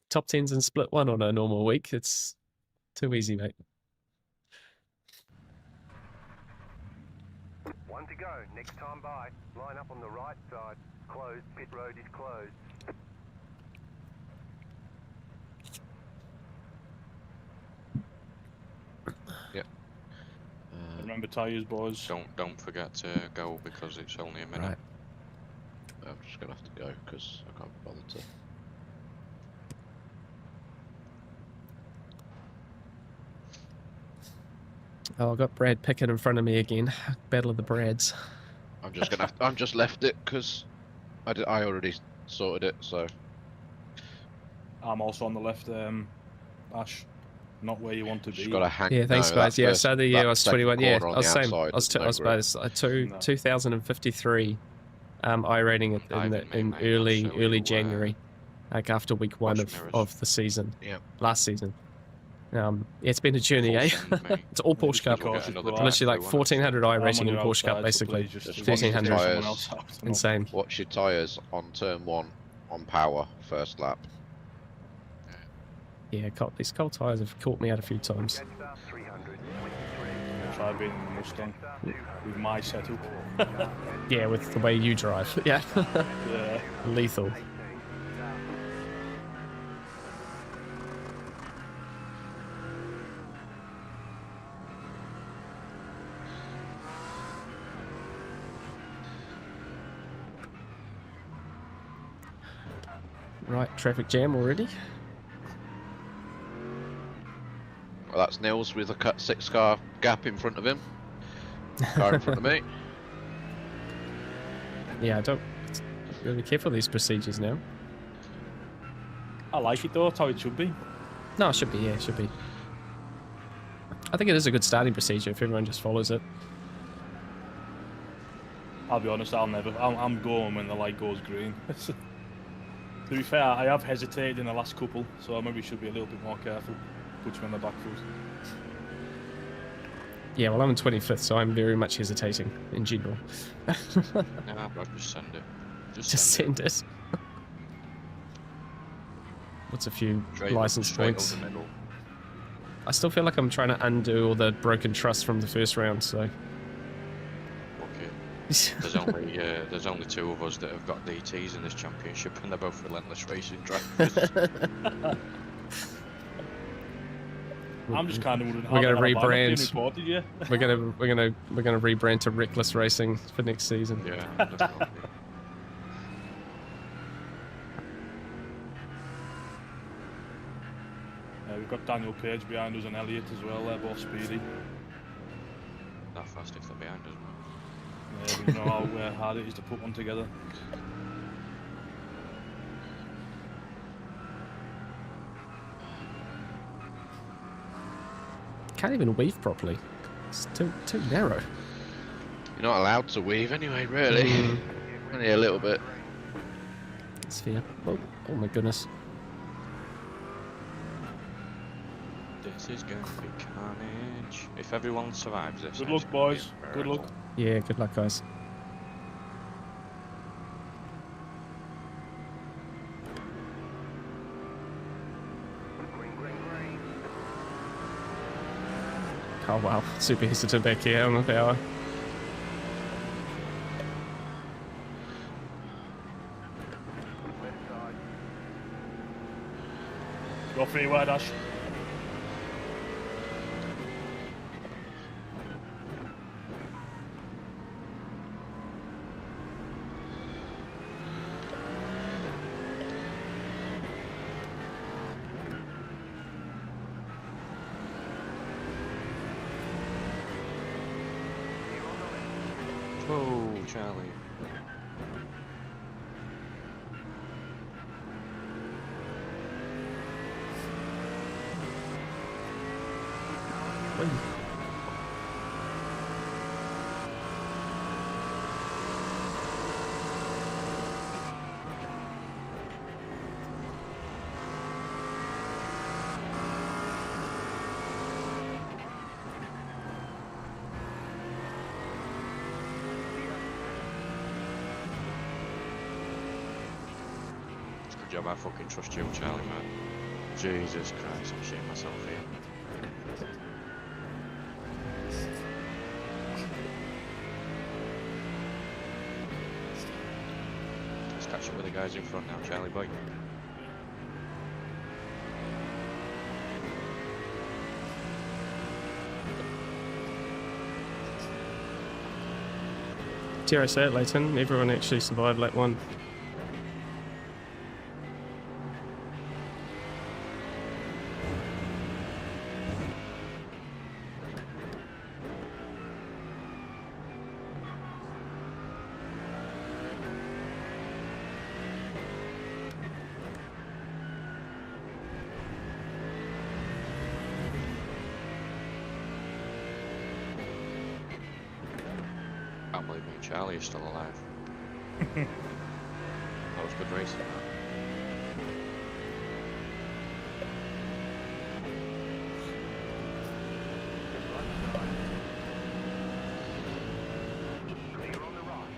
S3: Top 10s in split one on a normal week. It's too easy, mate.
S6: One to go. Next time by. Line up on the right side. Closed. Pit road is closed.
S2: Yep.
S4: Remember tyres, boys.
S5: Don't forget to go because it's only a minute.
S3: Right.
S2: I'm just gonna have to go because I can't be bothered to.
S3: Oh, I've got Brad Pickett in front of me again. Battle of the Brads.
S2: I'm just gonna. I'm just left it because I already sorted it. So
S4: I'm also on the left, Ash. Not where you want to
S2: just
S4: be.
S2: gotta hang.
S3: Yeah, thanks,
S2: no,
S3: guys.
S2: that
S3: Yeah,
S2: first-
S3: so the year I
S2: that
S3: was
S2: second
S3: 21. Yeah,
S2: corner on
S3: I was
S2: the
S3: same.
S2: outside
S3: I was
S2: no grip.
S3: about 2053. I rating it in early January, like after week one of the season.
S2: Yeah.
S3: Last season. It's been a journey, eh? It's all Porsche Cup. Literally like 1400 iRacing in Porsche Cup, basically.
S2: Just
S3: 1300.
S2: tyres.
S3: Insane.
S2: Watch your tyres on turn 1 on power first lap.
S3: Yeah, these cold tyres have caught me out a few times.
S4: Try being in the Mustang with my setup.
S3: Yeah, with the way you drive. Yeah.
S4: Yeah.
S3: Lethal. Right, traffic jam already.
S2: Well, that's Nils with a 6-car gap in front of him. Car in front of me.
S3: Yeah, I don't really care for these procedures now.
S4: I like it though, that's how it should be.
S3: No, it should be, yeah, it should be. I think it is a good starting procedure if everyone just follows it.
S4: I'll be honest, I'm going when the light goes green. To be fair, I have hesitated in the last couple, so I maybe should be a little bit more careful. Puts me on the back foot.
S3: Yeah, well, I'm in 25th, so I'm very much hesitating in general.
S5: Nah, bro, just send it.
S3: Just send it. What's a few license points?
S5: Over the middle.
S3: I still feel like I'm trying to undo all the broken trust from the first round, so...
S5: Okay. There's only 2 of us that have got DTs in this championship, and they're both relentless racing drivers.
S4: I'm just kind of wondering
S3: We're gonna rebrand.
S4: Reported, yeah?
S3: we're gonna rebrand to Reckless Racing for next season.
S5: Yeah, definitely.
S4: We've got Daniel Page behind us and Elliot as well. They're both speedy.
S5: That fast if they're behind us, man.
S4: Yeah, we know how hard it is to put one together.
S3: can't even weave properly. It's too narrow.
S2: You're not allowed to weave anyway, really.
S3: Mm.
S2: Only a little bit.
S3: It's fair. Oh my goodness.
S5: This is going to be carnage. If everyone survives this,
S4: Good
S5: then it's
S4: luck,
S5: gonna be a
S4: boys. Good luck.
S5: miracle.
S3: Yeah, good luck, guys.
S6: Green, green, green.
S3: Oh wow, super hesitant back here on the power.
S6: Left side.
S4: Go for your wide dash.
S5: Whoa, Charlie. Good job, I fucking trust you, Charlie, man. Jesus Christ, I'm shitting myself here. Let's catch up with the guys in front now, Charlie boy.
S3: Dare I say it, Leighton? Everyone actually survived lap 1.
S5: Can't believe me and Charlie are still alive. That was good racing, man.
S6: Clear on the right.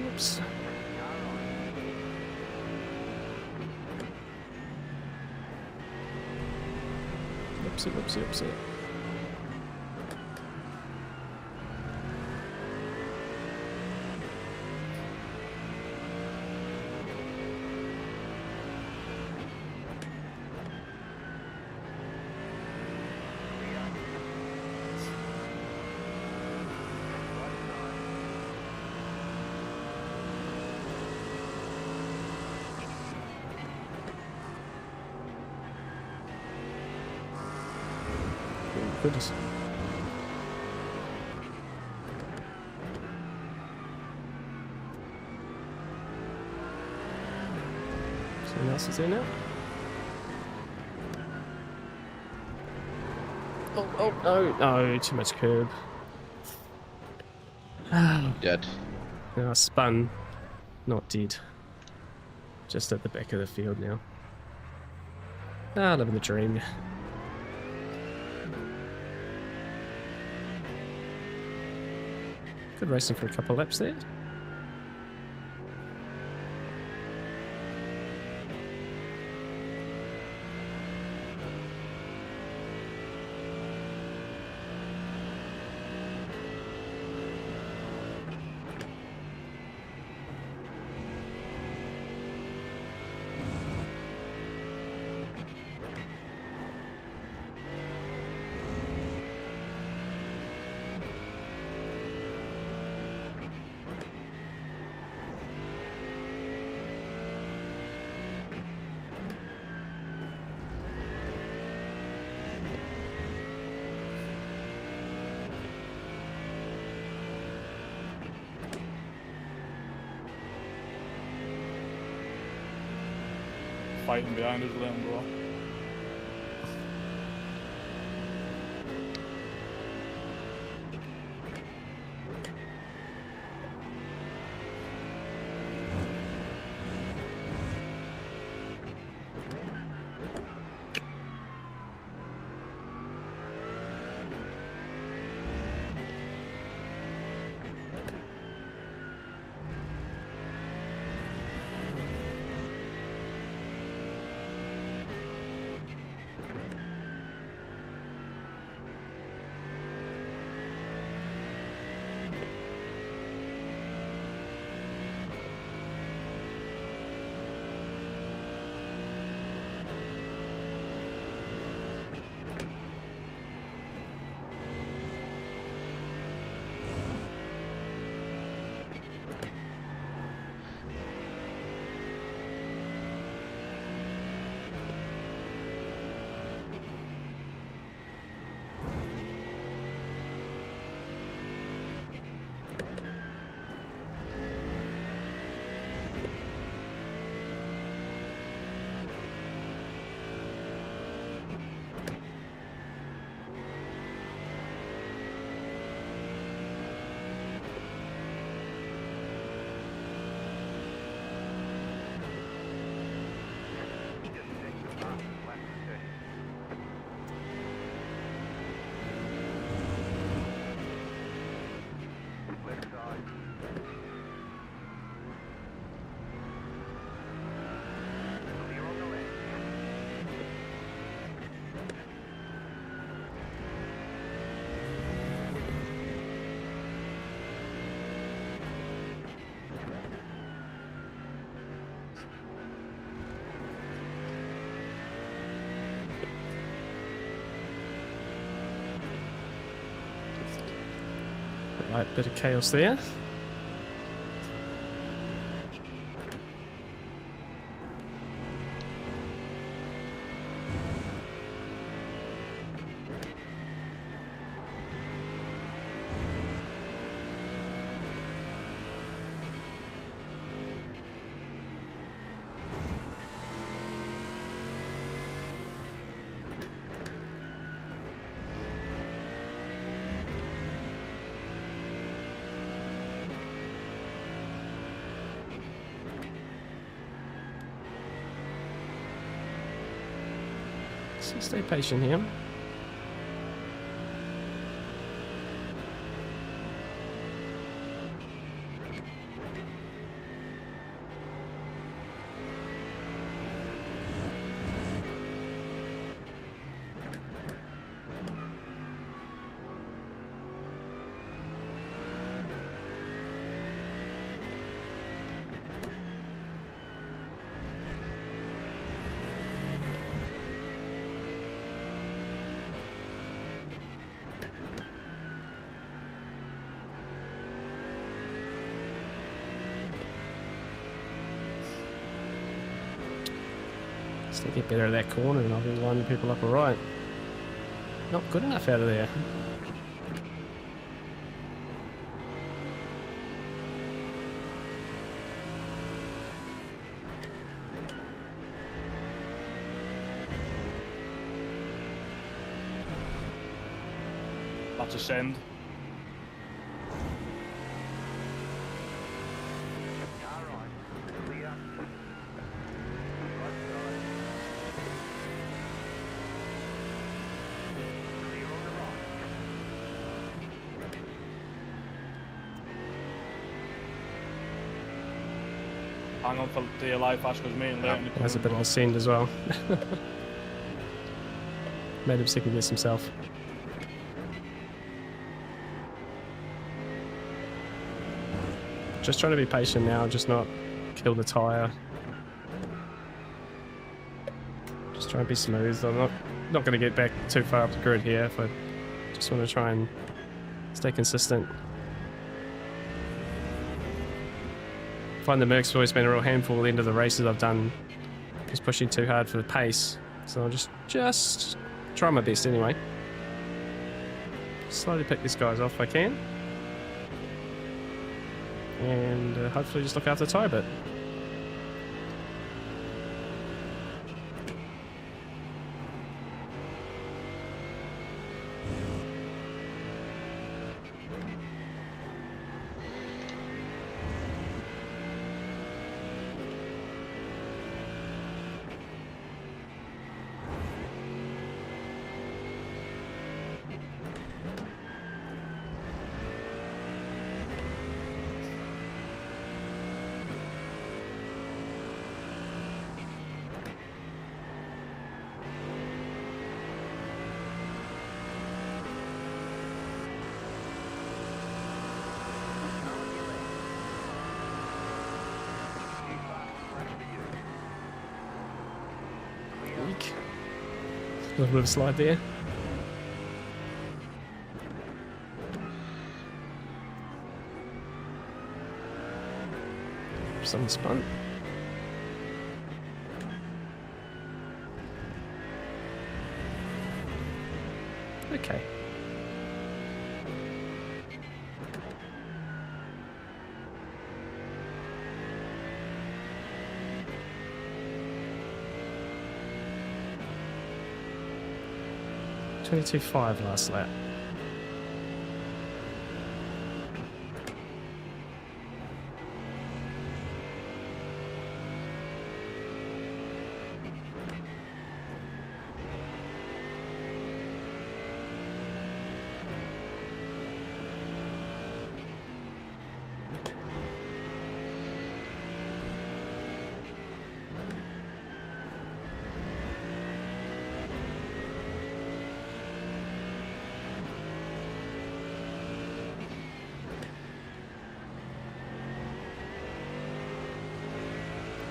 S3: Oops. Oopsie, oopsie, oopsie. Oh, goodness. Someone else is there now? Oh, no, too much curb.
S2: Dead.
S3: No, spun. Not dead. Just at the back of the field now. Ah, living the dream. Good racing for a couple of laps there.
S4: fighting behind us, let him go.
S3: Right, bit of chaos there. So stay patient here. Just to get better at that corner and I'll be lining people up alright. Not good enough out of there.
S4: That's a send.
S5: Hang on for dear life, Ash, because me and Leighton...
S3: That's a bit of a send as well. Made him second guess himself. Just trying to be patient now, just not kill the tyre. Just try and be smooth. I'm not going to get back too far up the grid here if I just want to try and stay consistent. I find the Merc's always been a real handful at the end of the races I've done, just pushing too hard for the pace. So I'll just try my best anyway. Slowly pick these guys off if I can. And hopefully just look after the tyre bit. A little bit of a slide there. Some spun. Okay. .22.5 last lap.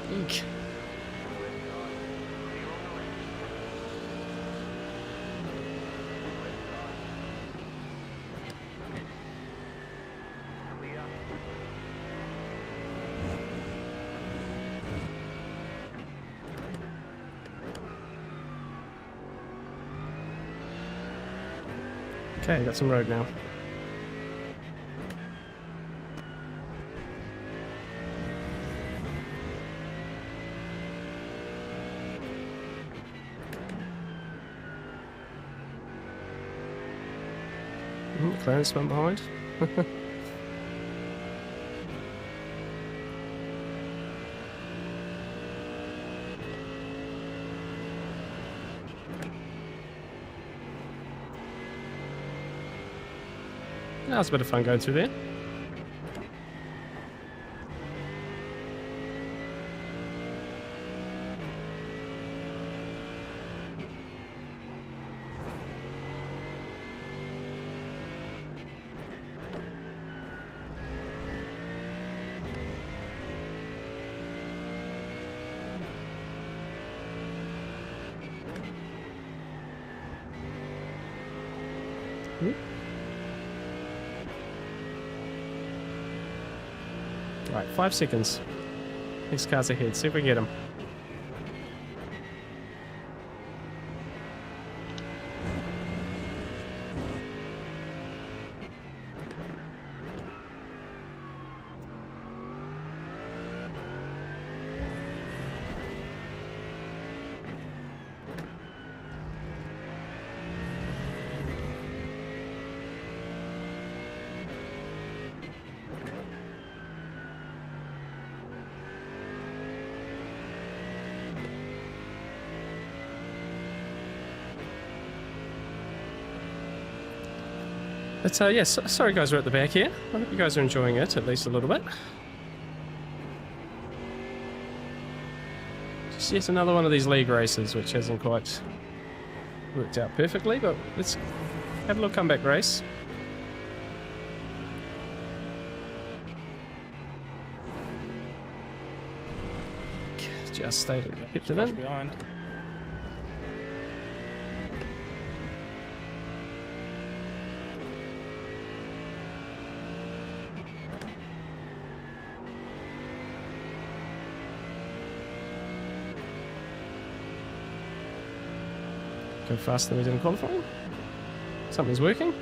S3: Eek. Okay, got some road now. Clarence went behind. That was a bit of fun going through there. Right, 5 seconds. Next car's ahead. See if we can get him. But yes, sorry guys we're at the back here. I hope you guys are enjoying it, at least a little bit. Just yet another one of these league races, which hasn't quite worked out perfectly, but let's have a little comeback race. Just stayed kept it in.
S4: Behind.
S3: Go faster than we did in qualifying. Something's working.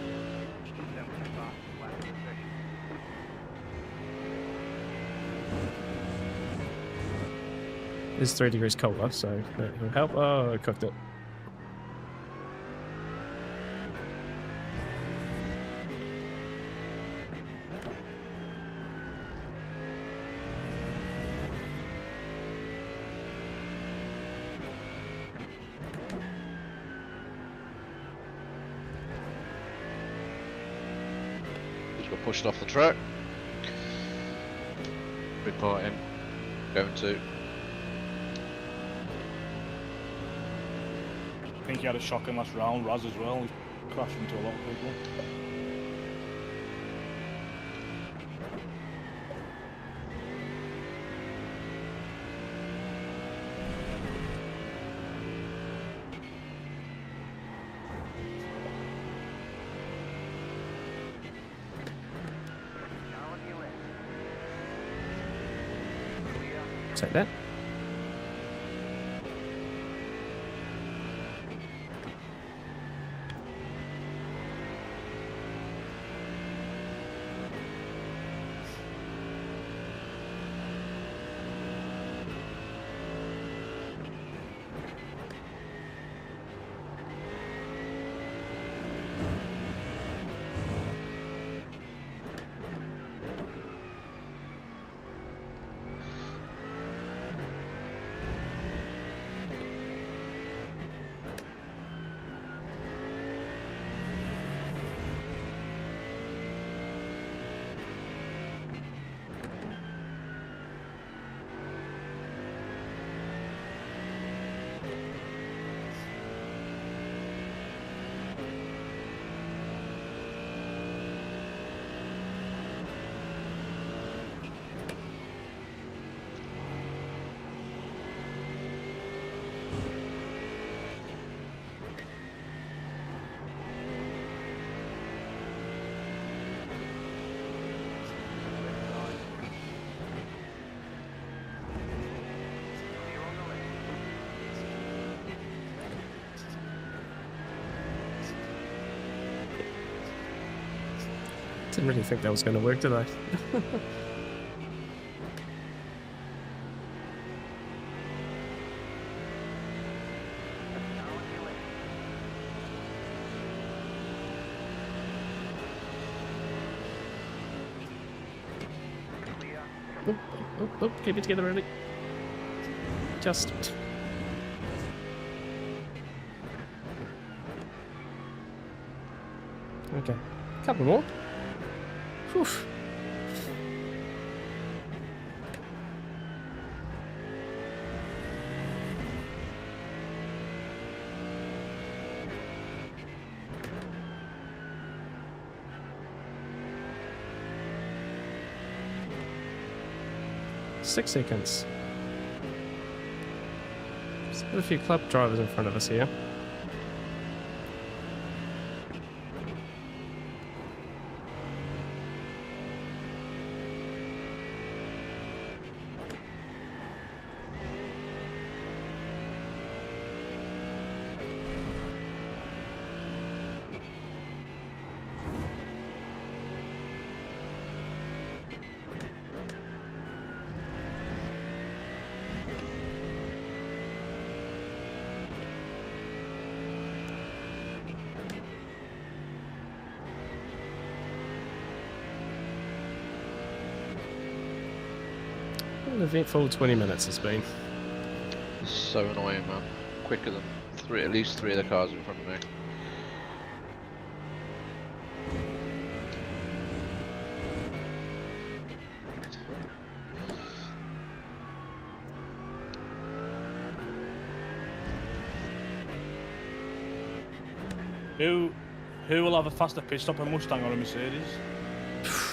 S3: It's 3 degrees colder, so that will help. Oh, I cooked it.
S2: Just got pushed off the track. Report him. Going to.
S4: I think he had a shocking last round, Raz as well. He crashed into a lot of people.
S3: Take that. Didn't really think that was going to work, did I? Oh, keep it together early. Just. Okay. Couple more. Whew. Six seconds. There's got a few club drivers in front of us here. An eventful 20 minutes it's been.
S2: So annoying, man. Quicker than at least three of the cars in front of me.
S4: Who will have a faster pit stop, a Mustang or a Mercedes?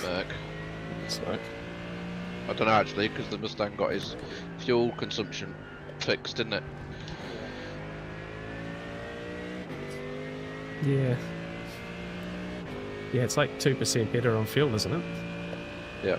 S2: Back.
S3: Smoke.
S2: I don't know actually, because the Mustang got his fuel consumption fixed, didn't it?
S3: Yeah. Yeah, it's like 2% better on fuel, isn't it?
S2: Yeah.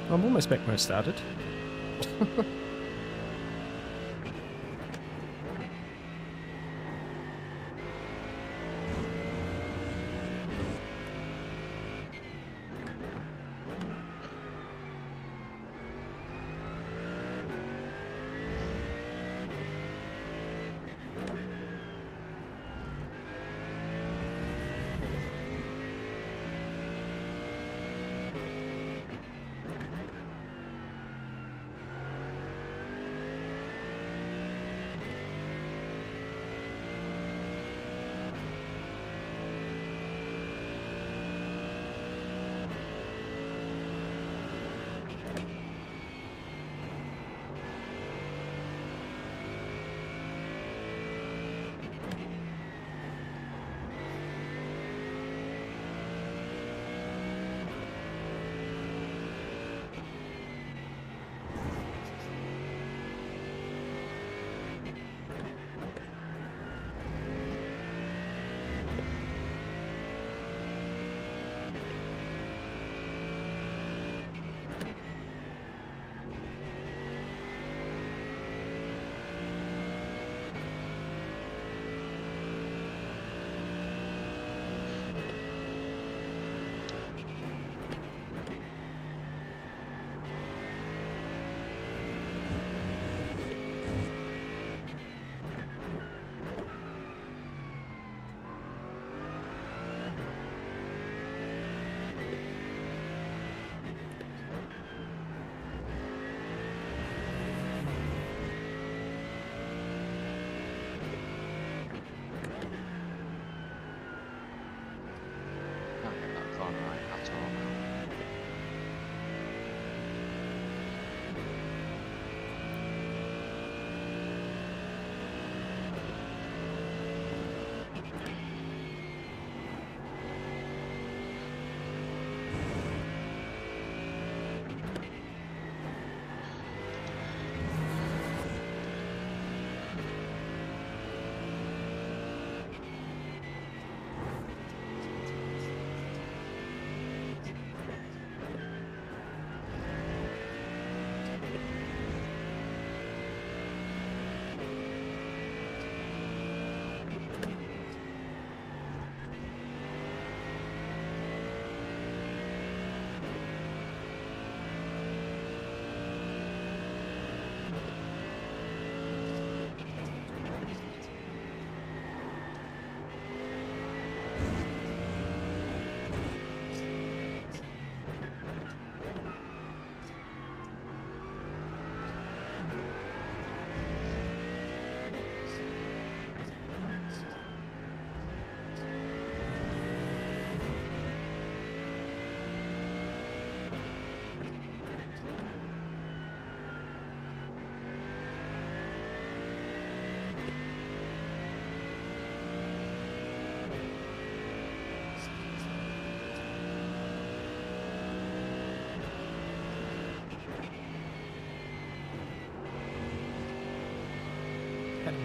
S3: I'm almost back where I started.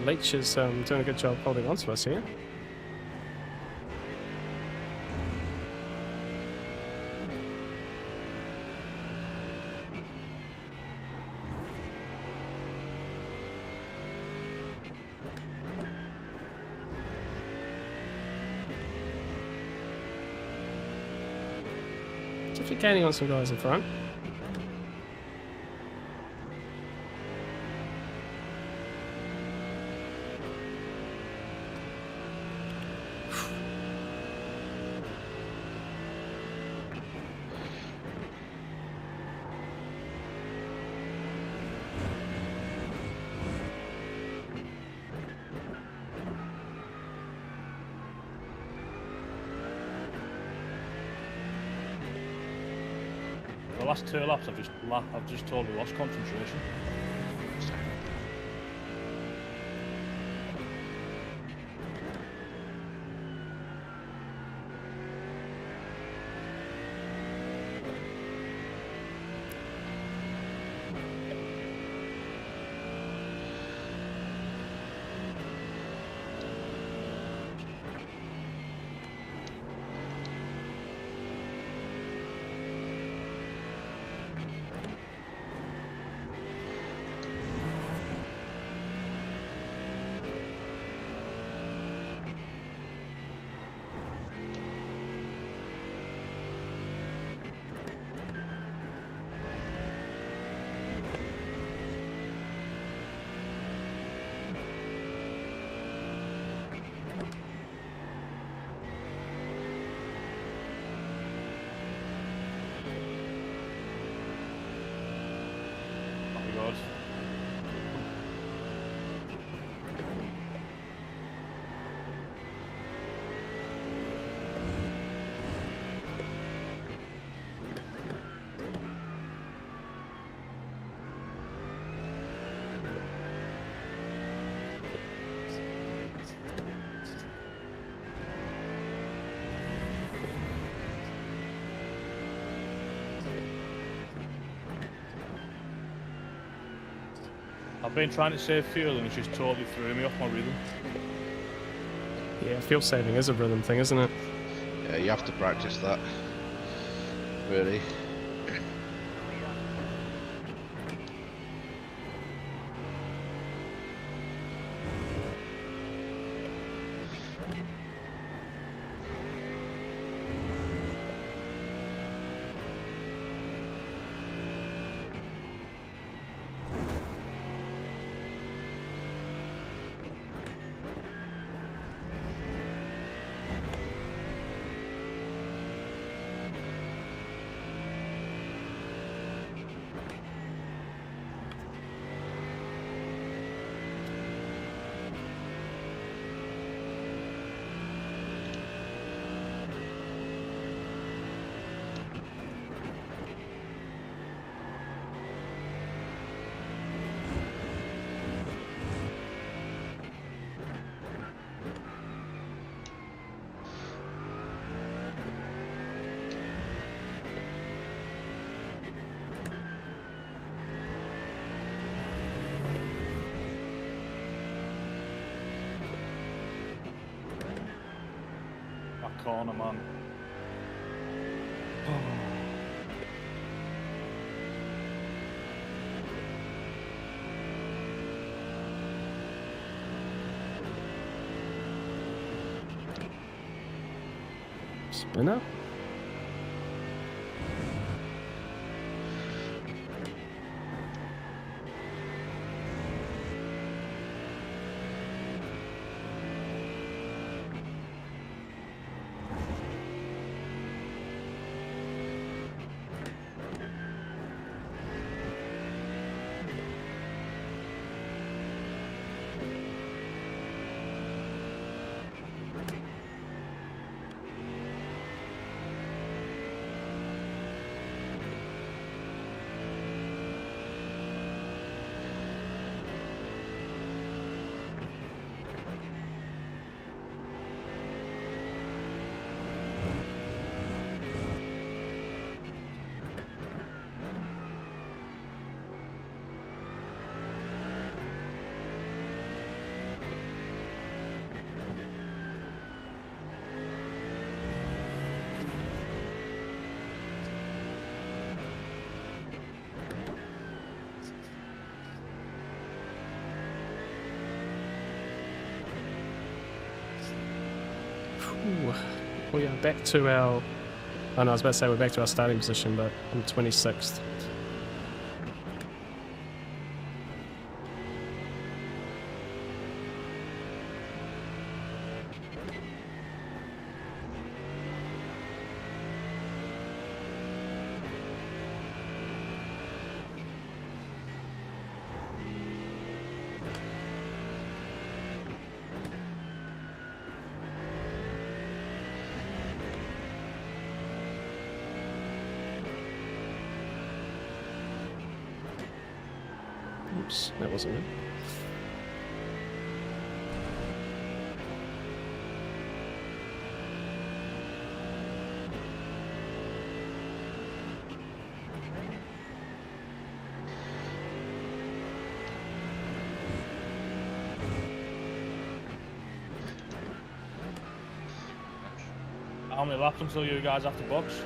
S3: Leach is doing a good job holding on to us here. Definitely gaining on some guys in front.
S4: The last 2 laps, I've just totally lost concentration. God. I've been trying to save fuel and it's just totally threw me off my rhythm.
S3: Yeah, fuel saving is a rhythm thing, isn't it?
S2: Yeah, you have to practice that. Really.
S4: That corner, man.
S3: Spinner? Ooh, we are back to our... Oh no, I was about to say we're back to our starting position, but I'm 26th. Oops, that wasn't it.
S4: How many laps until you guys have to box?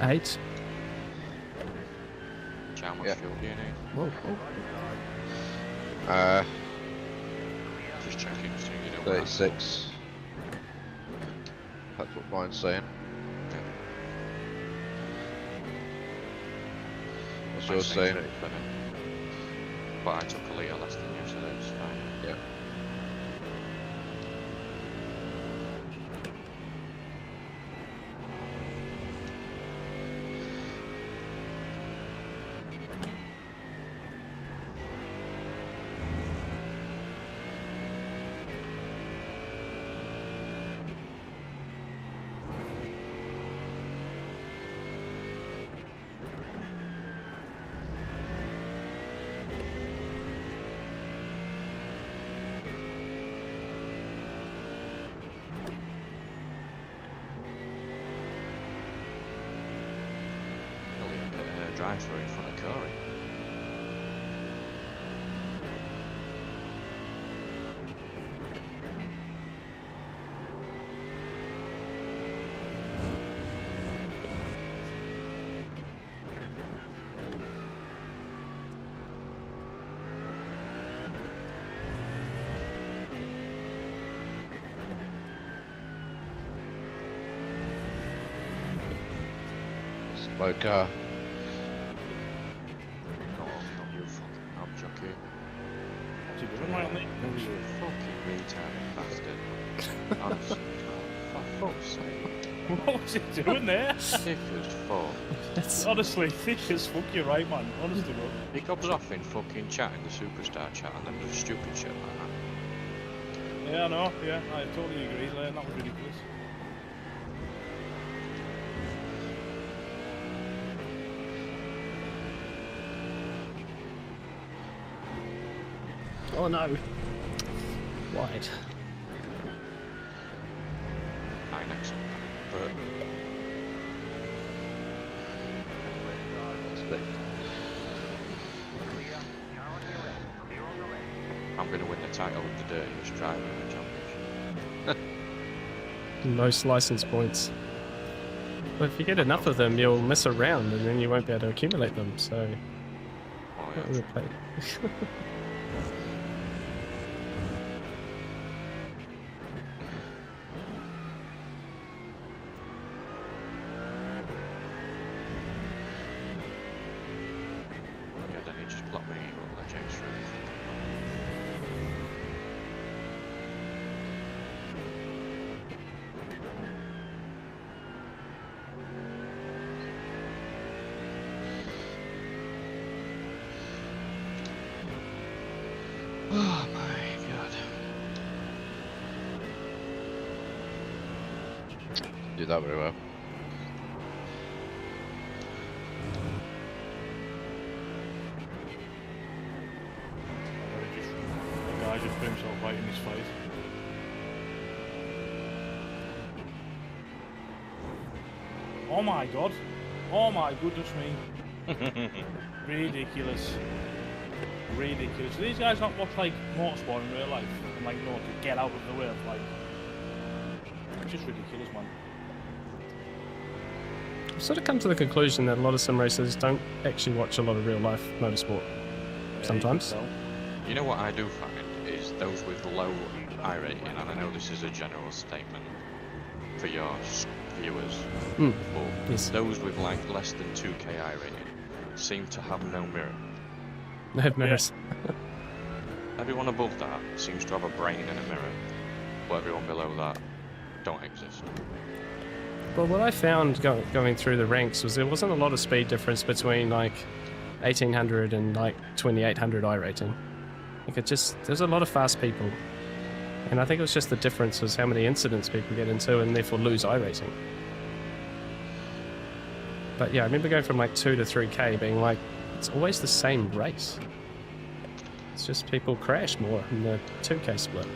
S3: 8.
S5: How much
S2: Yeah.
S5: fuel do you need?
S3: Whoa,
S5: Just checking so you don't
S2: 36. That's what mine's saying. What's yours saying?
S5: But I took a litre less than you, so that's fine.
S2: Yeah.
S5: Drive-through in front of Corey.
S2: Slow car.
S5: Not you fucking knob jockey.
S4: What's he doing, right, mate?
S5: You fucking retarded bastard. Honestly, for fuck's sake.
S4: What was he doing there?
S5: Thick as fuck.
S3: That's...
S4: Honestly, thick as fuck, you're right, man. Honestly, bro.
S5: He goes off in fucking chat in the superstar chat and then does stupid shit like that.
S4: Yeah, I know. Yeah, I totally agree. That was ridiculous.
S3: Oh no. Wide.
S5: High next. But I'm going to win the title with the dirtiest driver in the championship.
S3: Most license points. Well, if you get enough of them, you'll miss a round and then you won't be able to accumulate them, so...
S5: Oh,
S3: Not
S5: yeah.
S3: real play.
S5: Yeah, then he just blocked me with the James through. Oh my god.
S2: Do that very well.
S4: The guy just put himself right in his face. Oh my god. Oh my goodness me. Ridiculous. Ridiculous. These guys not watch like motorsport in real life and like know to get out of the way of like. It's just ridiculous, man.
S3: I've sort of come to the conclusion that a lot of sim racers don't actually watch a lot of real life motorsport.
S4: Yeah,
S3: Sometimes.
S4: you can
S5: You know what I do find is those with low I rating, and I know this is a general statement for your viewers,
S3: Mm.
S5: but
S3: Yes.
S5: those with like less than 2k I rating seem to have no mirror.
S3: They have mirrors.
S5: Everyone above that seems to have a brain and a mirror, but everyone below that don't exist.
S3: But what I found going through the ranks was there wasn't a lot of speed difference between like 1800 and like 2800 I rating. Like there's a lot of fast people. And I think it was just the difference was how many incidents people get into and therefore lose I rating. But yeah, I remember going from like 2 to 3k being like, it's always the same race. It's just people crash more in the 2k split.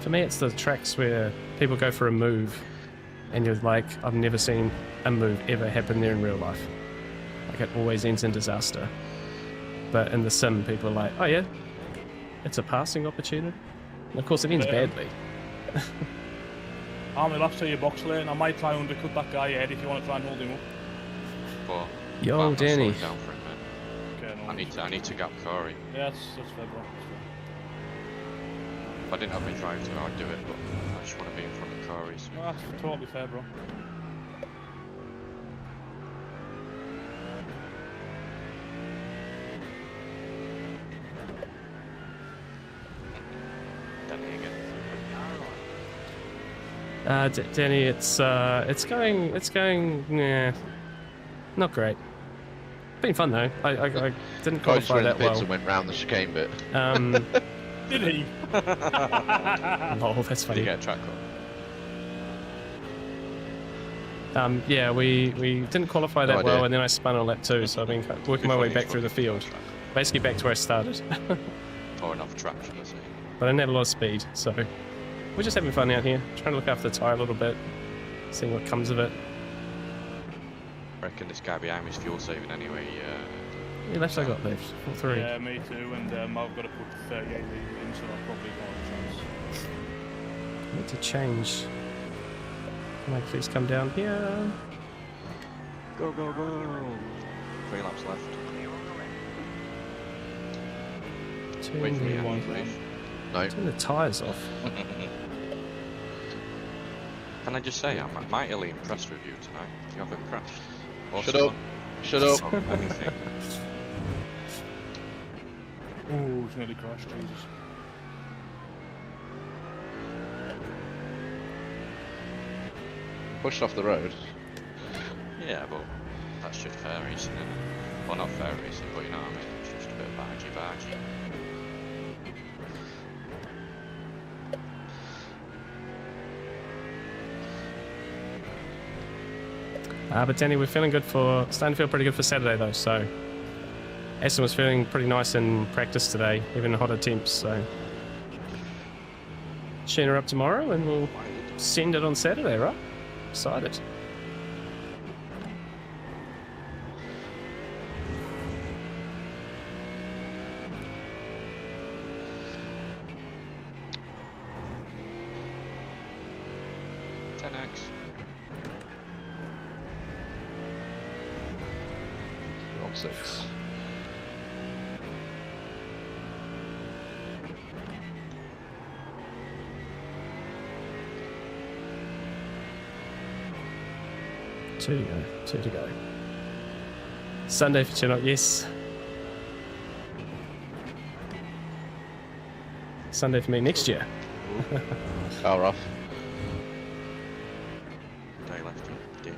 S3: For me, it's the tracks where people go for a move and you're like, I've never seen a move ever happen there in real life. Like, it always ends in disaster. But in the sim, people are like, oh yeah, it's a passing opportunity. And of course, it ends badly.
S4: How many laps to your box lane? I might try and undercut that guy ahead if you want to try and hold him up.
S5: But
S3: Yo,
S5: I'll slow
S3: Danny.
S5: it down for a minute.
S4: Okay, no.
S5: I need to gap Corey.
S4: Yeah, that's fair, bro. That's fair.
S5: If I didn't have my drive to, I'd do it, but I just want to be in front of Corey. So.
S4: No, that's totally fair, bro.
S5: Danny again.
S3: Danny, it's going, nah, not great. Been fun though. I didn't
S2: Guy just
S3: qualify
S2: went in the
S3: that
S2: pits
S3: well.
S2: and went round the chicane bit.
S4: Did he?
S3: Lol, that's
S5: Did you
S3: funny.
S5: get a track up?
S3: Yeah, we didn't qualify that
S2: No
S3: well,
S2: idea.
S3: and then I spun on lap 2, so I've been working my way back through the field. Basically back to where I started.
S5: Or enough track, should I say.
S3: But I didn't have a lot of speed, so we're just having fun out here, trying to look after the tyre a little bit, seeing what comes of it.
S5: I reckon this guy behind me is fuel saving anyway.
S3: Yeah, left I got left, 4-3.
S4: Yeah, me too, and I've got to put 38 in, so I'll probably go on a chance.
S3: Need to change. Can I please come down here?
S5: Go, go, go! 3 laps left. Wait for me,
S3: Turn
S5: Andy, please.
S2: No.
S3: the tyres off.
S5: Can I just say, I'm mightily impressed with you tonight. You haven't crashed. Or
S2: Shut up. Shut up.
S5: or anything.
S4: Ooh, it's nearly crashed, Jesus.
S2: Pushed off the road.
S5: Yeah, but that's just fair racing, isn't it? Well, not fair racing, but you know what I mean. It's just a bit bargy-bargy.
S3: But Danny, we're feeling good starting to feel pretty good for Saturday though, so Aston was feeling pretty nice in practice today, even in hotter temps, so tune her up tomorrow and we'll send it on Saturday, right? Excited.
S2: You're on 6.
S3: Two to go. Sunday for Chinook, yes. Sunday for me next year.
S2: Oh, rough.
S5: Day left, dick.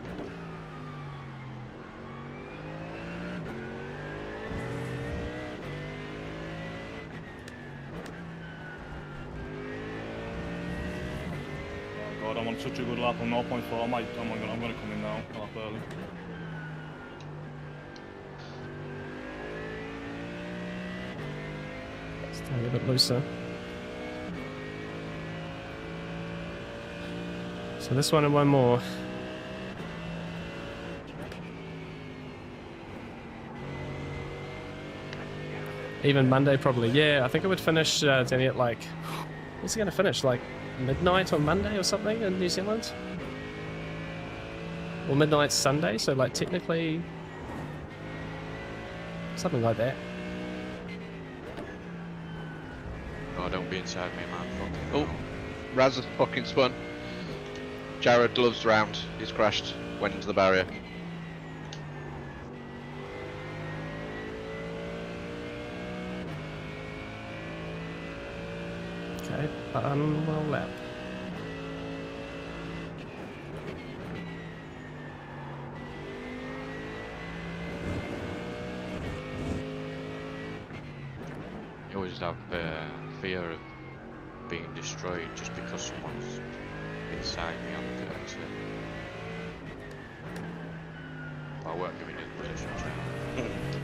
S4: Oh god, I'm on such a good lap. I'm 0.4. I'm gonna come in now. A lap early.
S3: Staying a bit looser. So this one and one more. Even Monday probably. Yeah, I think it would finish Danny at like What's it going to finish? Like midnight on Monday or something in New Zealand? Or midnight Sunday, so like technically something like that.
S5: Oh, don't be inside me, man. Fucking
S2: Oh, Raz has fucking spun. Jared gloves round. He's crashed. Went into the barrier.
S3: Okay, well lap.
S5: You always have fear of being destroyed just because someone's inside me on the pit exit. I won't give you the position.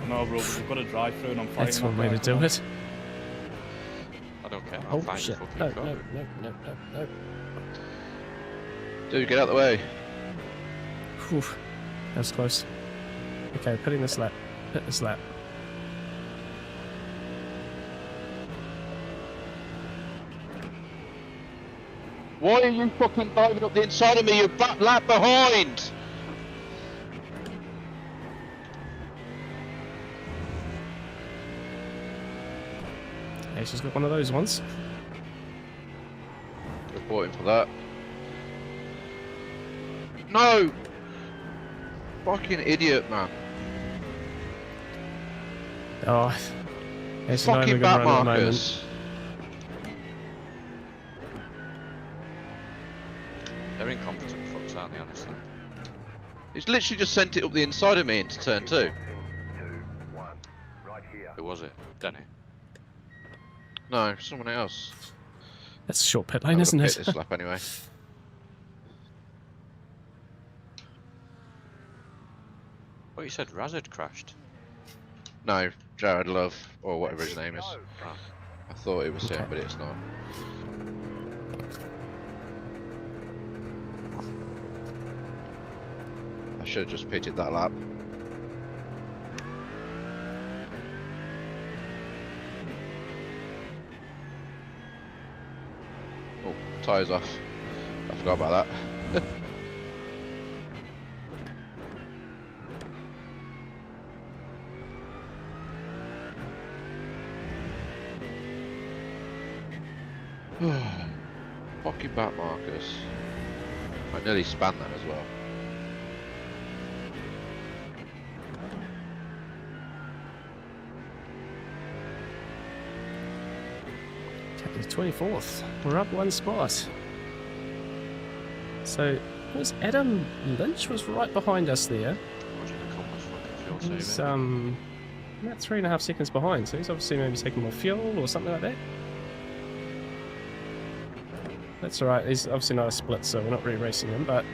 S4: No, bro, but we've got to drive through and I'm fighting.
S3: That's one way to do it.
S5: I don't care.
S3: Oh
S5: I'm fine
S3: shit.
S5: fucking
S3: No,
S5: car.
S3: no.
S2: Dude, get out the way.
S3: Whew. That was close. Okay, putting this lap. Pit this lap.
S2: Why are you fucking diving up the inside of me? You're back lap behind!
S3: Yeah, she's got one of those ones.
S2: Reporting for that. No! Fucking idiot, man.
S3: Oh, it's not
S2: Fucking
S3: even
S2: back
S3: gonna run at the moment.
S2: markers.
S5: They're incompetent fucks, aren't they, honestly?
S2: He's literally just sent it up the inside of me into turn 2.
S6: 2, 1. Right here.
S5: Who was it? Denny?
S2: No, someone else.
S3: That's a short pit
S2: I'm
S3: lane,
S2: gonna
S3: isn't
S2: pit
S3: it?
S2: this lap anyway.
S5: What you said, Raz had crashed?
S2: No, Jared Love, or whatever his name is.
S5: Ah.
S2: I thought it was him,
S3: Okay.
S2: but it's not. I should have just pitted that lap. Oh, tyres off. I forgot about that. Fucking back markers. I nearly spanned that as well.
S3: Okay, 24th. We're up one spot. So, it was Adam Lynch was right behind us there.
S5: Watching the compass fucking fuel
S3: He's
S5: saving.
S3: about 3.5 seconds behind, so he's obviously maybe taking more fuel or something like that. That's alright, he's obviously not a split, so we're not really racing him, but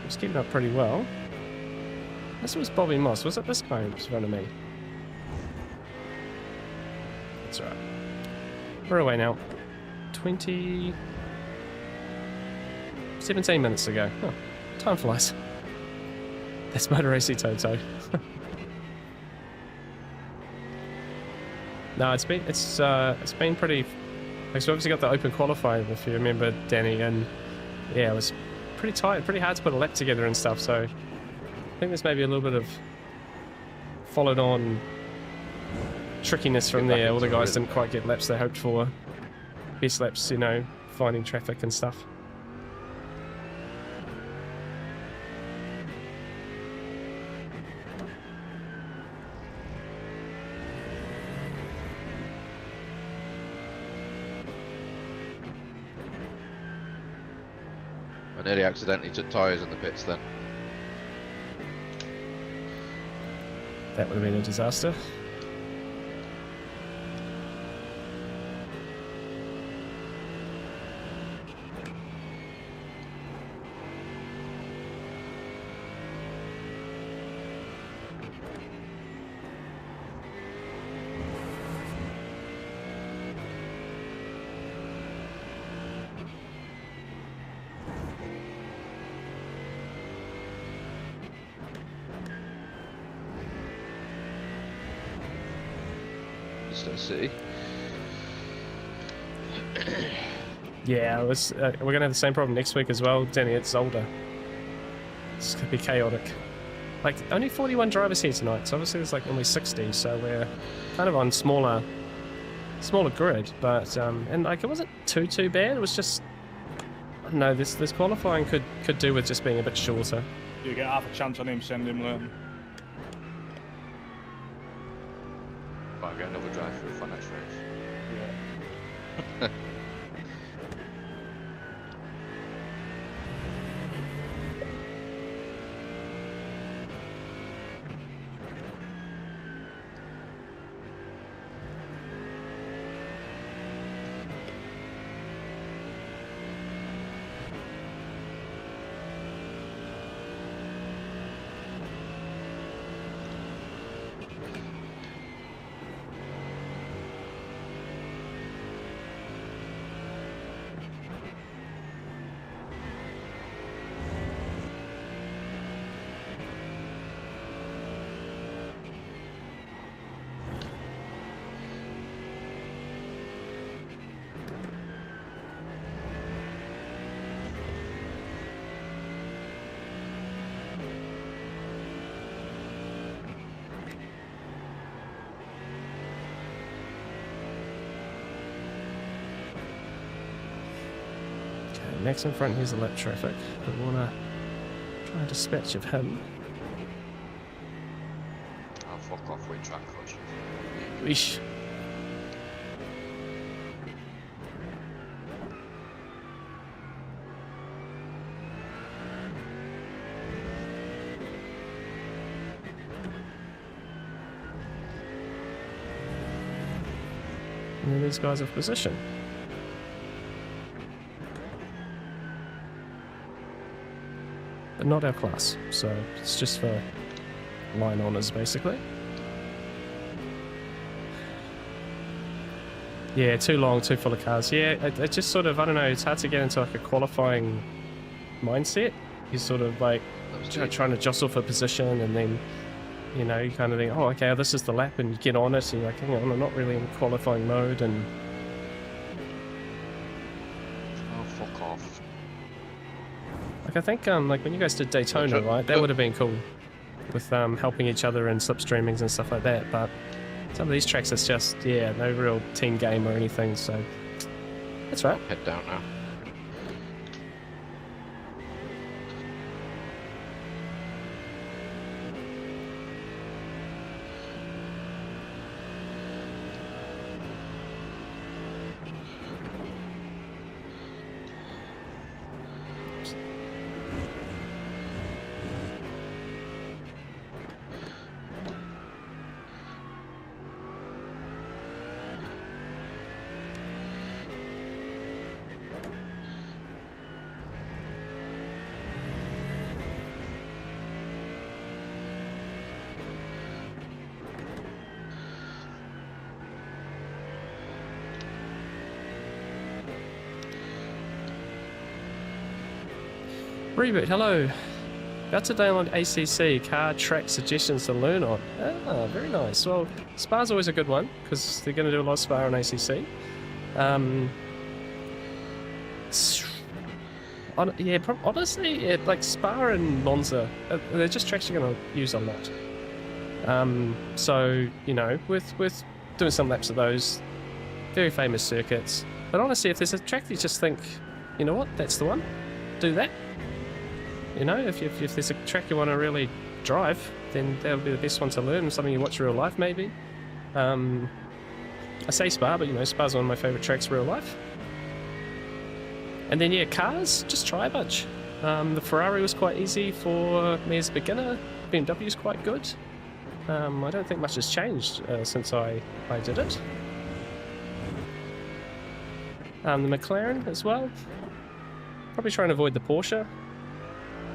S3: he's keeping up pretty well. This was Bobby Moss, was it this guy who was in front of me? That's alright. We're away now. 17 minutes ago. Oh, time flies. That's Motor AC Toto. No, it's been pretty. Like, so obviously got the open qualifying, if you remember, Danny, and yeah, it was pretty tight, pretty hard to put a lap together and stuff. So I think there's maybe a little bit of followed on trickiness from
S2: Get back
S3: there. All the
S2: into the
S3: guys
S2: rhythm.
S3: didn't quite get laps they hoped for. Best laps, you know, finding traffic and stuff.
S2: I nearly accidentally took tyres in the pits then.
S3: That would have been a disaster.
S2: Just let's see.
S3: Yeah, we're gonna have the same problem next week as well, Danny. It's older. It's gonna be chaotic. Like, only 41 drivers here tonight, so obviously there's like only 60, so we're kind of on smaller grid, but and like it wasn't too bad. It was just, I don't know, this qualifying could do with just being a bit shorter.
S4: You get half a chance on him, send him learn.
S5: But I get another drive through for next race.
S4: Yeah.
S3: Next in front, here's the lap traffic. We want to try a dispatch of him.
S5: I'll fuck off with track coaches.
S3: Weesh. And then these guys have position. But not our class, so it's just for line honours basically. Yeah, too long, too full of cars. Yeah, it just sort of, I don't know, it's hard to get into like a qualifying mindset. You're sort of like trying to jostle for position, and then, you know, you kind of think, oh, okay, this is the lap, and you get on it, and you're like, hang on, I'm not really in qualifying mode, and...
S5: Oh, fuck off.
S3: Like, I think, like, when you guys did Daytona, right, that would have been cool, with helping each other in slipstreamings and stuff like that, but some of these tracks, it's just, yeah, no real team game or anything, so that's right.
S2: Head down now.
S3: Reboot, hello. About to download ACC, car track suggestions to learn on. Ah, very nice. Well, Spa's always a good one, because they're going to do a lot of Spa on ACC. Yeah, honestly, yeah, like Spa and Monza, they're just tracks you're going to use a lot. So, you know, with doing some laps of those, very famous circuits. But honestly, if there's a track that you just think, you know what, that's the one, do that. You know, if there's a track you want to really drive, then that'll be the best one to learn, something you watch real life maybe. I say Spa, but you know, Spa's one of my favourite tracks real life. And then yeah, cars, just try a bunch. The Ferrari was quite easy for me as a beginner. BMW's quite good. I don't think much has changed since I did it. The McLaren as well. Probably try and avoid the Porsche.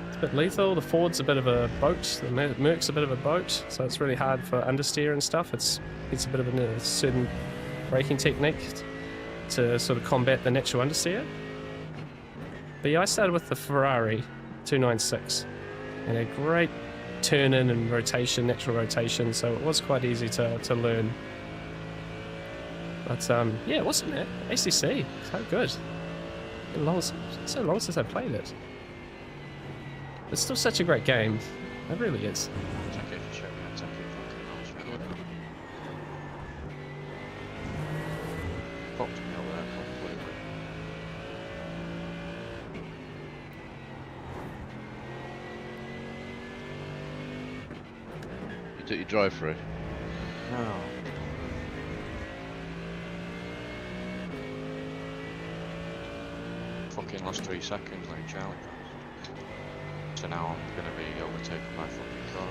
S3: It's a bit lethal. The Ford's a bit of a boat. The Merc's a bit of a boat, so it's really hard for understeer and stuff. It's a bit of a certain braking technique to sort of combat the natural understeer. But yeah, I started with the Ferrari 296 and a great turn in and rotation, natural rotation, so it was quite easy to learn. But yeah, awesome, man. ACC, so good. So long since I played it. It's still such a great game. It really is.
S5: Take it for sure, man. Take it fucking miles for it. Fucked me over there completely.
S2: You took your drive-through.
S5: No. Fucking lost 3 seconds like Charlie does. So now I'm gonna be overtaken by fucking cars.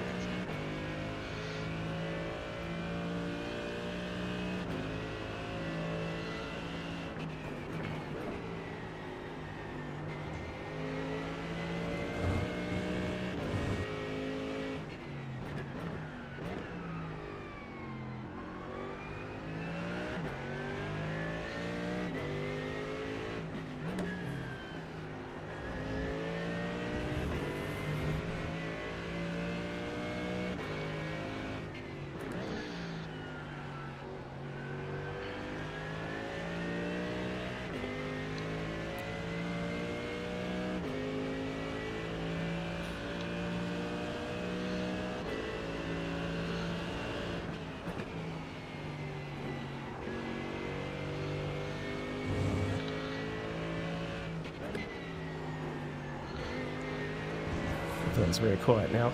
S3: Everyone's very quiet now.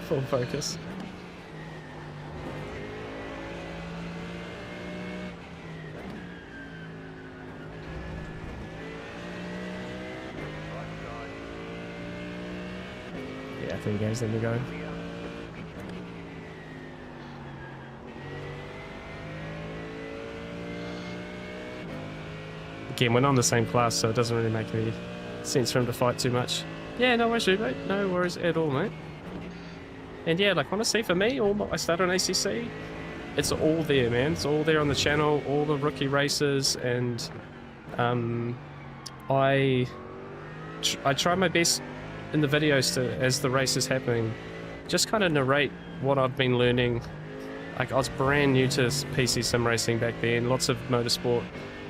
S3: Full focus. Yeah, 3 games in to go. Again, we're not in the same class, so it doesn't really make any sense for him to fight too much. Yeah, no worries, mate. No worries at all, mate. And yeah, like honestly, for me, I started on ACC. It's all there, man. It's all there on the channel, all the rookie races, and I try my best in the videos to, as the race is happening, just kind of narrate what I've been learning. Like I was brand new to PC sim racing back then, lots of motorsport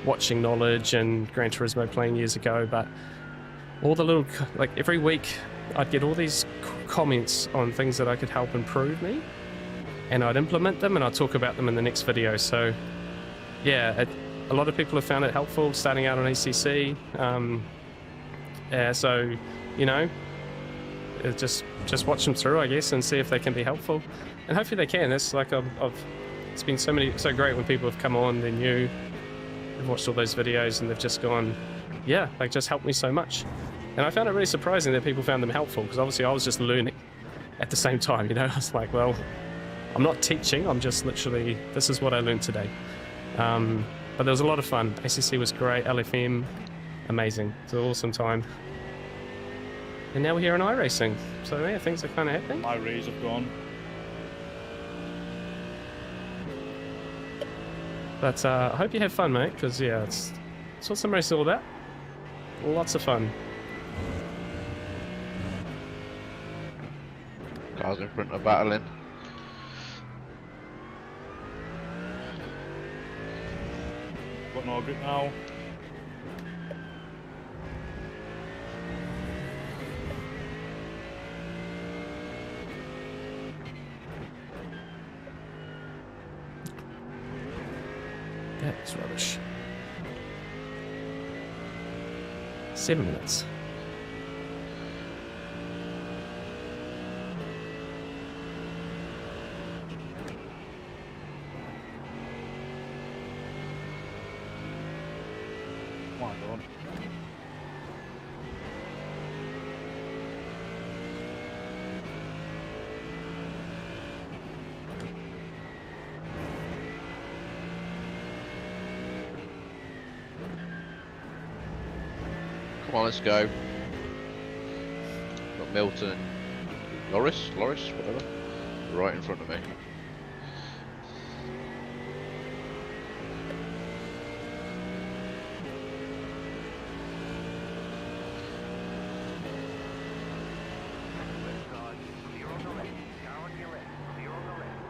S3: watching knowledge and Gran Turismo playing years ago, but all the little, like every week I'd get all these comments on things that I could help improve me, and I'd implement them and I'd talk about them in the next video. So yeah, a lot of people have found it helpful starting out on ACC. So, you know, just watch them through, I guess, and see if they can be helpful, and hopefully they can. It's like it's been so great when people have come on, they're new, they've watched all those videos and they've just gone, yeah, like just helped me so much. And I found it really surprising that people found them helpful, because obviously I was just learning at the same time, you know. I was like, well, I'm not teaching, I'm just literally, this is what I learned today. But there was a lot of fun. ACC was great, LFM, amazing. It's an awesome time. And now we're here in iRacing. So yeah, things are kind of happening.
S4: My rays have gone.
S3: But I hope you have fun, mate, because yeah, it's what sim racing is all about. Lots of fun.
S2: Cars in front are battling.
S4: Got no grip now.
S3: That's rubbish. 7 minutes.
S4: Oh my god.
S2: Come on, let's go. Got Milton and Loris, whatever, right in front of me.
S6: Left side, clear on the left. Car on your left. Clear on the left.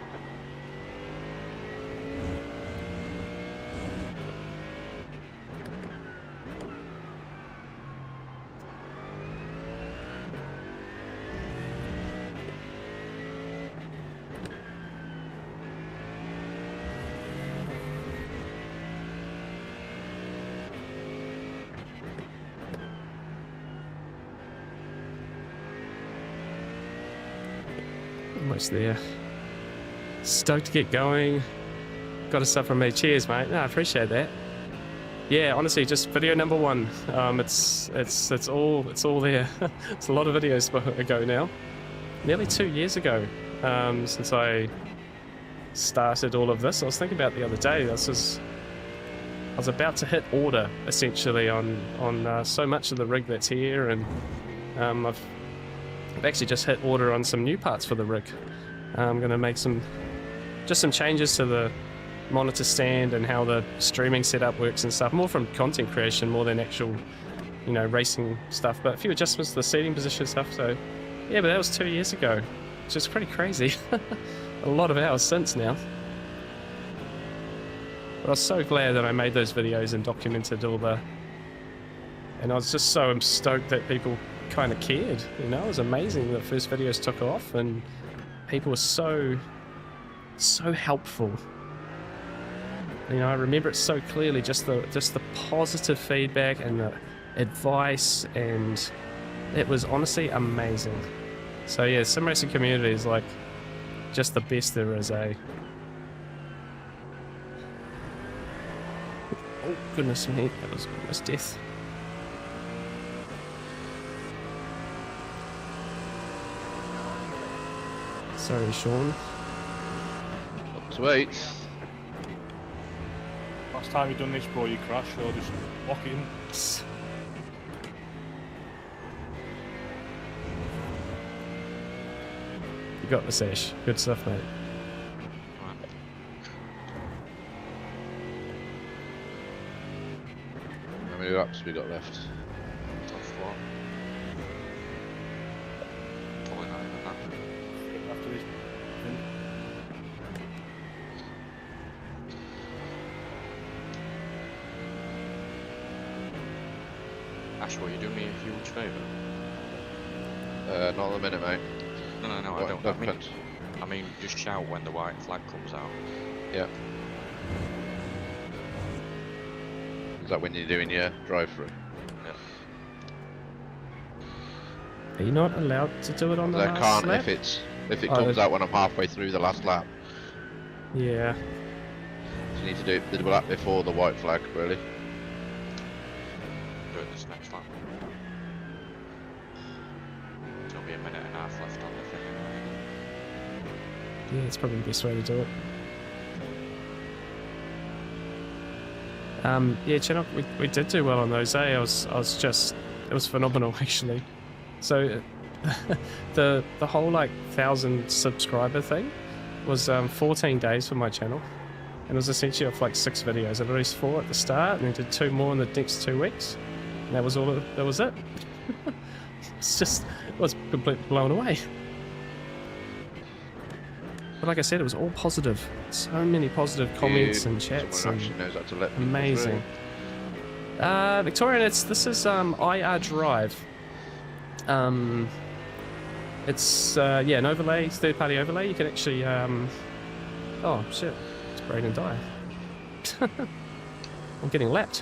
S3: Almost there. Stoked to get going. Got a sub from me. Cheers, mate. No, I appreciate that. Yeah, honestly, just video number 1. It's all there. It's a lot of videos ago now. Nearly 2 years ago since I started all of this. I was thinking about the other day. I was about to hit order essentially on so much of the rig that's here, and I've actually just hit order on some new parts for the rig. I'm going to make some changes to the monitor stand and how the streaming setup works and stuff, more from content creation more than actual, you know, racing stuff, but a few adjustments to the seating position stuff. So yeah, but that was 2 years ago, which is pretty crazy. A lot of hours since now. But I was so glad that I made those videos and documented all the, and I was just so stoked that people kind of cared, you know. It was amazing that first videos took off and people were so helpful. You know, I remember it so clearly, just the positive feedback and the advice, and it was honestly amazing. So yeah, sim racing community is like just the best there is, eh? Oh goodness me, that was almost death. Sorry, Sean.
S2: Sweet.
S4: Last time you done this, bro, you crashed, so just lock it in.
S3: You got this, Ash. Good stuff, mate.
S2: How many laps we got left?
S5: Tough one. Probably not even that.
S4: After this thing.
S5: Ash, will you do me a huge favour?
S2: Not at the minute, mate.
S5: No, I
S2: What
S5: don't.
S2: happened?
S5: I mean, just shout when the white flag comes out.
S2: Yeah. Is that when you're doing your drive-through?
S3: Are you not allowed to do it on the
S2: I
S3: last
S2: can't
S3: lap?
S2: if it comes out when I'm halfway through the last lap.
S3: Yeah.
S2: So you need to do it the lap before the white flag, really.
S5: Do it this next lap. There'll be a minute and a half left on the thing.
S3: Yeah, it's probably the best way to do it. Yeah, Chinook, we did do well on those, eh? I was just, it was phenomenal actually. So the whole like 1,000 subscriber thing was 14 days for my channel, and it was essentially off like 6 videos. I released 4 at the start and then did 2 more in the next 2 weeks, and that was all. That was it. It's just, I was completely blown away. But like I said, it was all positive. So many positive comments and chats.
S2: Someone
S3: And
S2: actually knows how to let people
S3: amazing. Victorian, this is IR Drive. It's yeah, an overlay, third-party overlay. You can actually oh shit, it's Braden Dyer. I'm getting lapped.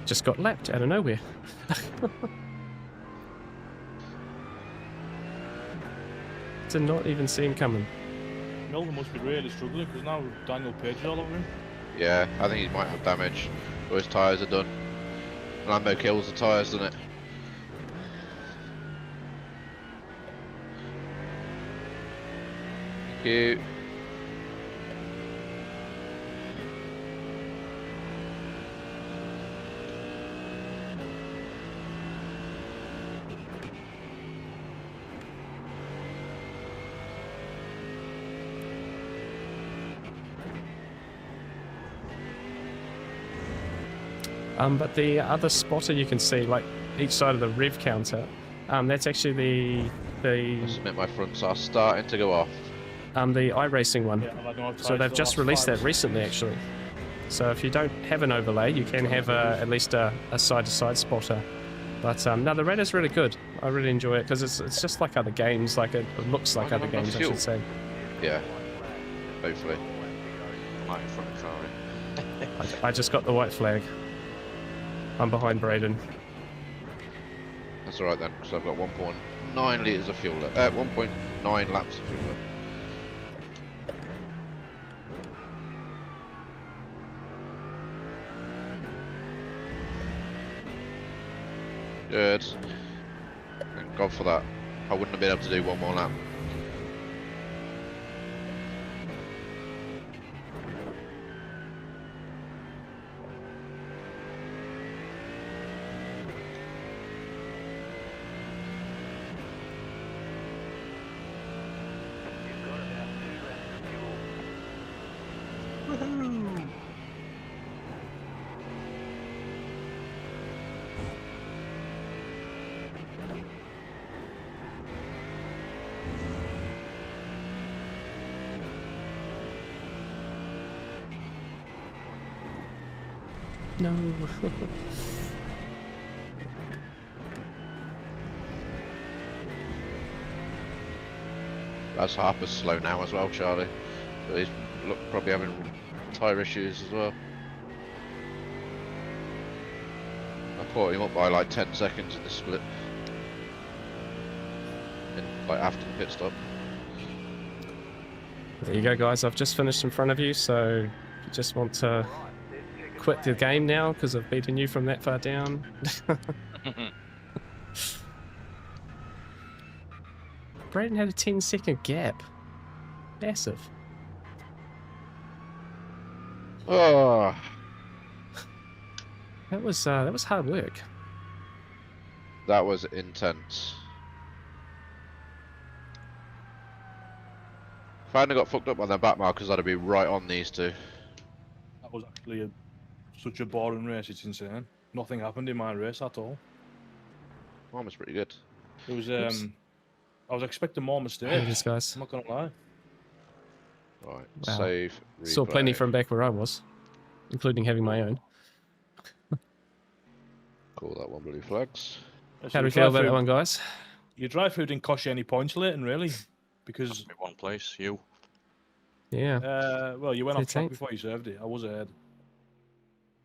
S3: Just got lapped out of nowhere. Did not even see him coming.
S4: Milner must be really struggling because now Daniel Page is all over him.
S2: Yeah, I think he might have damage. Or his tyres are done. Lambo kills the tyres, doesn't it? Thank you.
S3: But the other spotter you can see, like each side of the rev counter, that's actually
S2: I submit my fronts are starting to go off.
S3: the iRacing one.
S4: Yeah, I know I've
S3: So
S4: tried
S3: they've
S4: the
S3: just
S4: last
S3: released
S4: 5
S3: that recently, actually. So if you don't have an overlay, you can have at least a side-to-side spotter. But no, the radar's really good. I really enjoy it because it's just like other games. Like it looks like other games, I should say.
S2: Yeah, hopefully.
S5: Right in front of Ferrari.
S3: I just got the white flag. I'm behind Braden.
S2: That's alright then, because I've got 1.9 litres of fuel left. 1.9 laps of fuel left. Good. Thank God for that. I wouldn't have been able to do one more lap.
S6: You've got about 2 laps of fuel.
S3: No.
S2: That's Harper's slow now as well, Charlie. But he's probably having tyre issues as well. I caught him up by like 10 seconds in the split. Like after the pit stop.
S3: There you go, guys. I've just finished in front of you, so if you just want to quit the game now because I've beaten you from that far down. Braden had a 10-second gap. Massive.
S2: Oh,
S3: That was hard work.
S2: that was intense. If I hadn't got fucked up on their back markers, I'd be right on these two.
S4: That was actually such a boring race. It's insane. Nothing happened in my race at all.
S2: Mine was pretty good.
S4: It was
S3: Oops.
S4: I was expecting more
S3: Here
S4: mistakes.
S3: it is, guys.
S4: I'm not gonna lie.
S2: Right,
S3: Wow.
S2: save.
S3: Saw plenty
S2: replay.
S3: from back where I was, including having my own.
S2: Call that one blue flags.
S3: How do we feel about that one, guys?
S4: Your drive through didn't cost you any points, Leighton, really, because
S5: Cost me 1 place. You.
S3: Yeah.
S4: well, you went off track
S3: 13th.
S4: before you served it. I was ahead.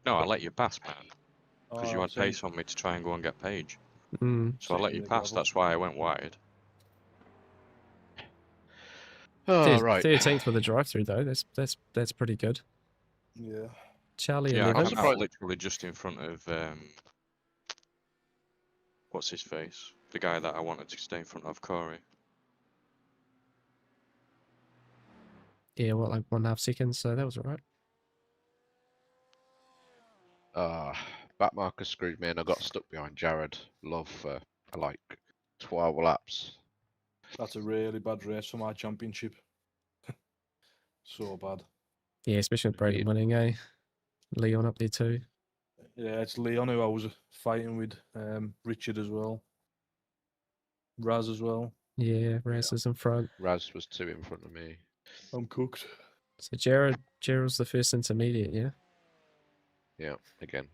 S5: No, I let you pass, man. Because you
S4: Oh,
S5: had
S4: so
S5: pace on me to try and go and get Page.
S3: Mm.
S5: So I let you
S4: Second
S5: pass.
S4: level.
S5: That's why I went wide.
S2: Oh, right.
S3: 13th with a drive-through though. That's pretty good.
S4: Yeah.
S3: Charlie
S5: Yeah, I
S3: 11th.
S5: came out literally just in front of what's his face? The guy that I wanted to stay in front of, Corey.
S3: Yeah, what, like 1.5 seconds, so that was alright.
S2: Back marker screwed me and I got stuck behind Jared Love for like 12 laps.
S4: That's a really bad race for my championship. So bad.
S3: Yeah, especially with Braden
S2: Indeed.
S3: winning, eh? Leon up there too.
S4: Yeah, it's Leon who I was fighting with. Richard as well. Raz as well.
S3: Yeah, Raz is in front.
S2: Raz was 2 in front of me.
S4: I'm cooked.
S3: So Gerald's the first intermediate, yeah?
S2: Yeah, again.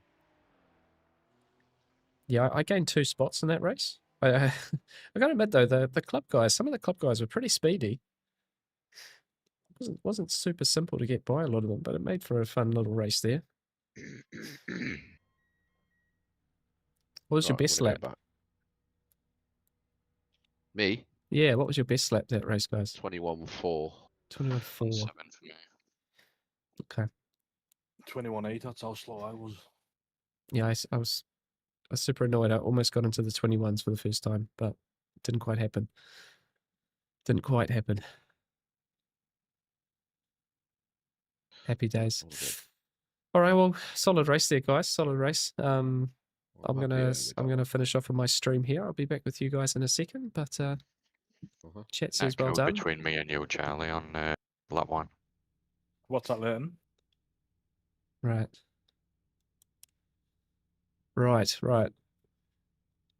S3: Yeah, I gained 2 spots in that race. I gotta admit though, the club guys, some of the club guys were pretty speedy. Wasn't super simple to get by a lot of them, but it made for a fun little race there. What was your
S2: Right, I'm
S3: best
S2: gonna
S3: lap?
S2: go back. Me?
S3: Yeah, what was your best lap that race, guys?
S2: 21.4.
S3: 21.4.
S5: 7 for me.
S3: Okay.
S4: 21.8, that's how slow I was.
S3: Yeah, I was super annoyed. I almost got into the 21s for the first time, but it didn't quite happen. Didn't quite happen. Happy days.
S2: All good.
S3: All right, well, solid race there, guys. Solid race. I'm
S2: happy
S3: gonna
S2: with that one.
S3: finish off with my stream here. I'll be back with you guys in a second, but chat says well
S5: Echo
S3: done.
S5: between me and you, Charlie, on lap 1.
S4: What's that, Leighton?
S3: Right. Right.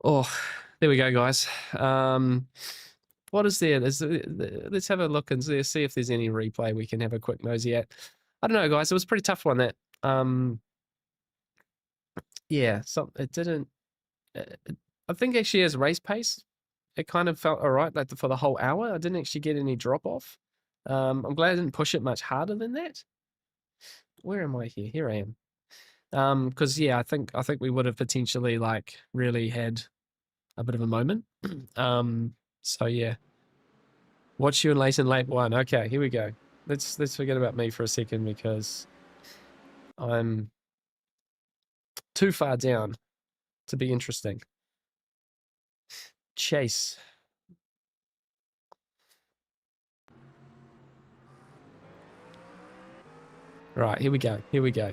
S3: Oh, there we go, guys. What is there? Let's have a look and see if there's any replay we can have a quick nosy at. I don't know, guys. It was a pretty tough one. That yeah. So it didn't. I think actually as race pace, it kind of felt all right. Like for the whole hour, I didn't actually get any drop off. I'm glad I didn't push it much harder than that. Where am I here? Here I am. Because yeah, I think we would have potentially like really had a bit of a moment. So yeah, watch you in late lap 1. Okay, here we go. Let's forget about me for a second because I'm too far down to be interesting. Chase. Right, here we go. Here we go.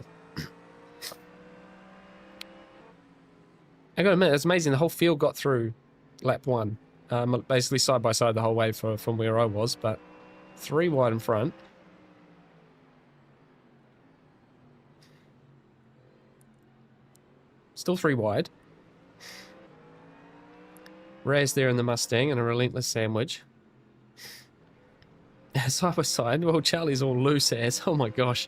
S3: I gotta admit, it's amazing. The whole field got through lap 1. Basically side by side the whole way from where I was, but 3 wide in front. Still 3 wide. Raz there in the Mustang and a relentless sandwich. Side by side. Well, Charlie's all loose as. Oh my gosh.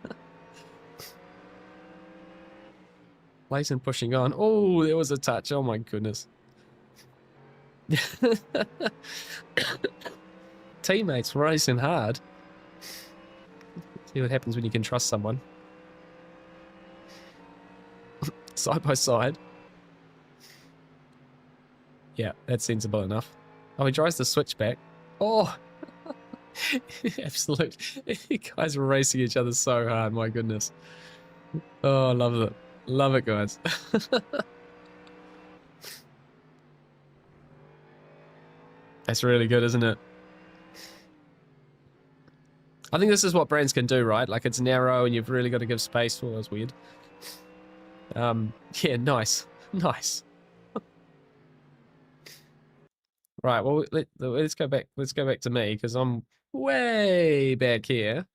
S3: Layton pushing on. Oh, there was a touch. Oh my goodness. Teammates racing hard. See what happens when you can trust someone. Side by side. Yeah, that's sensible enough. Oh, he tries to switch back. Oh! Absolute. You guys were racing each other so hard, my goodness. Oh, I love it. Love it, guys. That's really good, isn't it? I think this is what brands can do, right? Like, it's narrow and you've really got to give space. Oh, that's weird. Yeah, nice. Nice. Right, well, let's go back. Let's go back to me, because I'm way back here.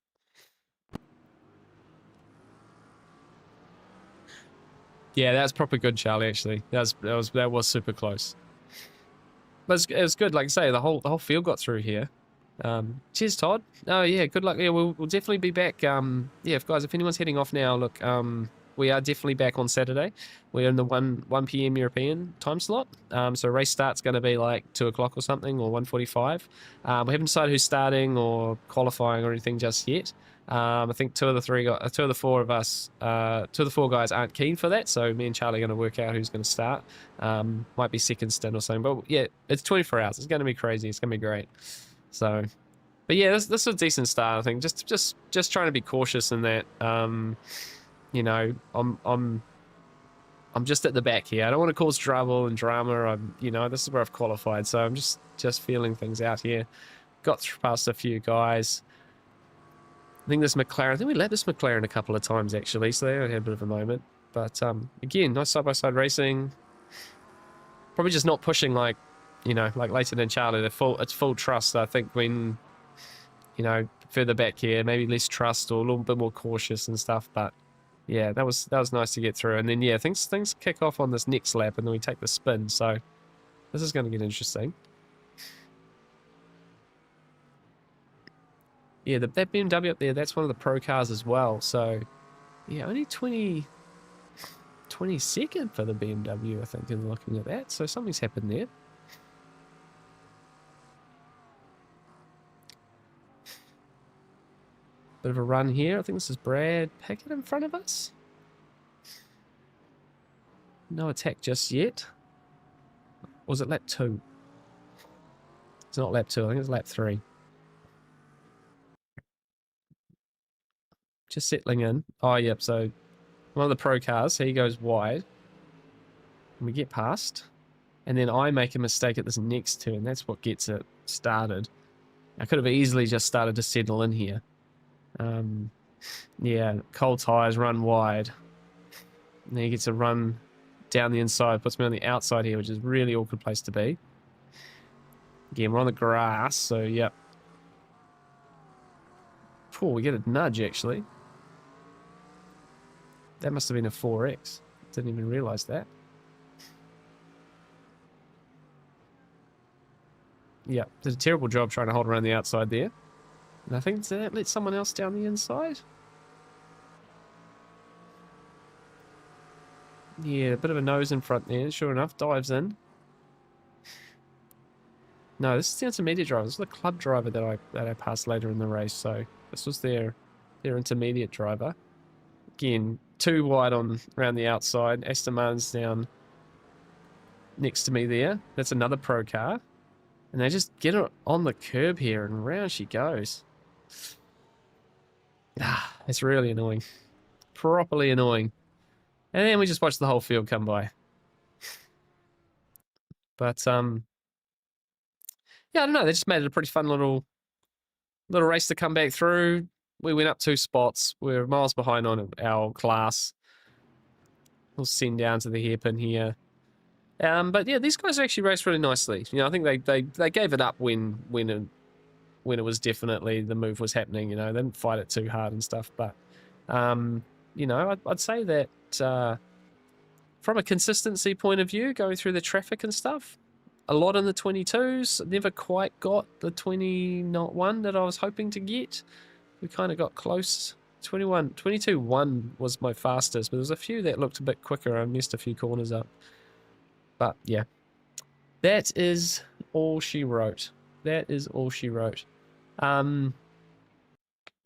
S3: Yeah, that's proper good, Charlie, actually. That was super close. But it was good, like I say, the whole field got through here. Cheers, Todd. Oh yeah, good luck. Yeah, we'll definitely be back. Yeah, guys, if anyone's heading off now, look, we are definitely back on Saturday. We're in the 1 p.m. European time slot. So race start's going to be like 2 o'clock or something, or 1:45. We haven't decided who's starting or qualifying or anything just yet. I think two of the 4 guys aren't keen for that, so me and Charlie are going to work out who's going to start. Might be second stint or something, but yeah, it's 24 hours. It's going to be crazy. It's going to be great. So, but yeah, this is a decent start. I think just trying to be cautious in that. You know, I'm just at the back here. I don't want to cause trouble and drama. You know, this is where I've qualified, so I'm just feeling things out here. Got past a few guys. I think we let this McLaren a couple of times actually, so they had a bit of a moment. But again, nice side-by-side racing. Probably just not pushing like, you know, like Leighton and Charlie. It's full trust. I think when, you know, further back here, maybe less trust or a little bit more cautious and stuff. But yeah, that was nice to get through. And then yeah, things kick off on this next lap, and then we take the spin. So this is going to get interesting. Yeah, that BMW up there, that's one of the pro cars as well. So yeah, only 22nd for the BMW, I think, in looking at that. So something's happened there. Bit of a run here. I think this is Brad Pickett in front of us. No attack just yet. Or was it lap 2? It's not lap 2, I think it's lap 3. Just settling in. Oh, yep, so one of the pro cars, he goes wide. And we get past. And then I make a mistake at this next turn. That's what gets it started. I could have easily just started to settle in here. Yeah, cold tires, run wide. And then he gets a run down the inside, puts me on the outside here, which is a really awkward place to be. Again, we're on the grass, so yep. Oh, we get a nudge actually. That must have been a 4X. Didn't even realize that. Yeah, did a terrible job trying to hold around the outside there. And I think that let someone else down the inside. Yeah, a bit of a nose in front there. Sure enough, dives in. No, this is the intermediate driver. This is the club driver that I passed later in the race. So this was their intermediate driver. Again, too wide on around the outside. Aston Martin's down next to me there. That's another pro car. And they just get her on the curb here, and round she goes. Ah, it's really annoying. Properly annoying. And then we just watch the whole field come by. But, yeah, I don't know. They just made it a pretty fun little race to come back through. We went up 2 spots. We're miles behind on our class. We'll send down to the hairpin here. But yeah, these guys actually raced really nicely. You know, I think they gave it up when it was definitely the move was happening. You know, they didn't fight it too hard and stuff. But you know, I'd say that from a consistency point of view, going through the traffic and stuff, a lot in the 22s. Never quite got the 20.1 that I was hoping to get. We kind of got close. 22.1 was my fastest, but there was a few that looked a bit quicker. I messed a few corners up. But yeah, that is all she wrote. That is all she wrote. And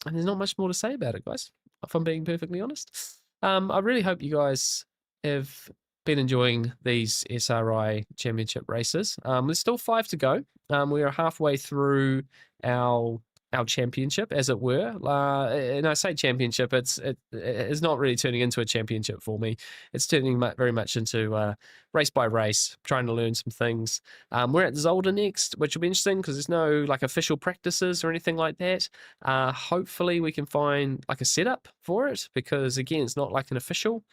S3: there's not much more to say about it, guys, if I'm being perfectly honest. I really hope you guys have been enjoying these SRI championship races. There's still 5 to go. We are halfway through our championship, as it were. And I say championship, it's not really turning into a championship for me. It's turning very much into race by race, trying to learn some things. We're at Zolder next, which will be interesting because there's no like official practices or anything like that. Hopefully we can find like a setup for it, because again, it's not like an official.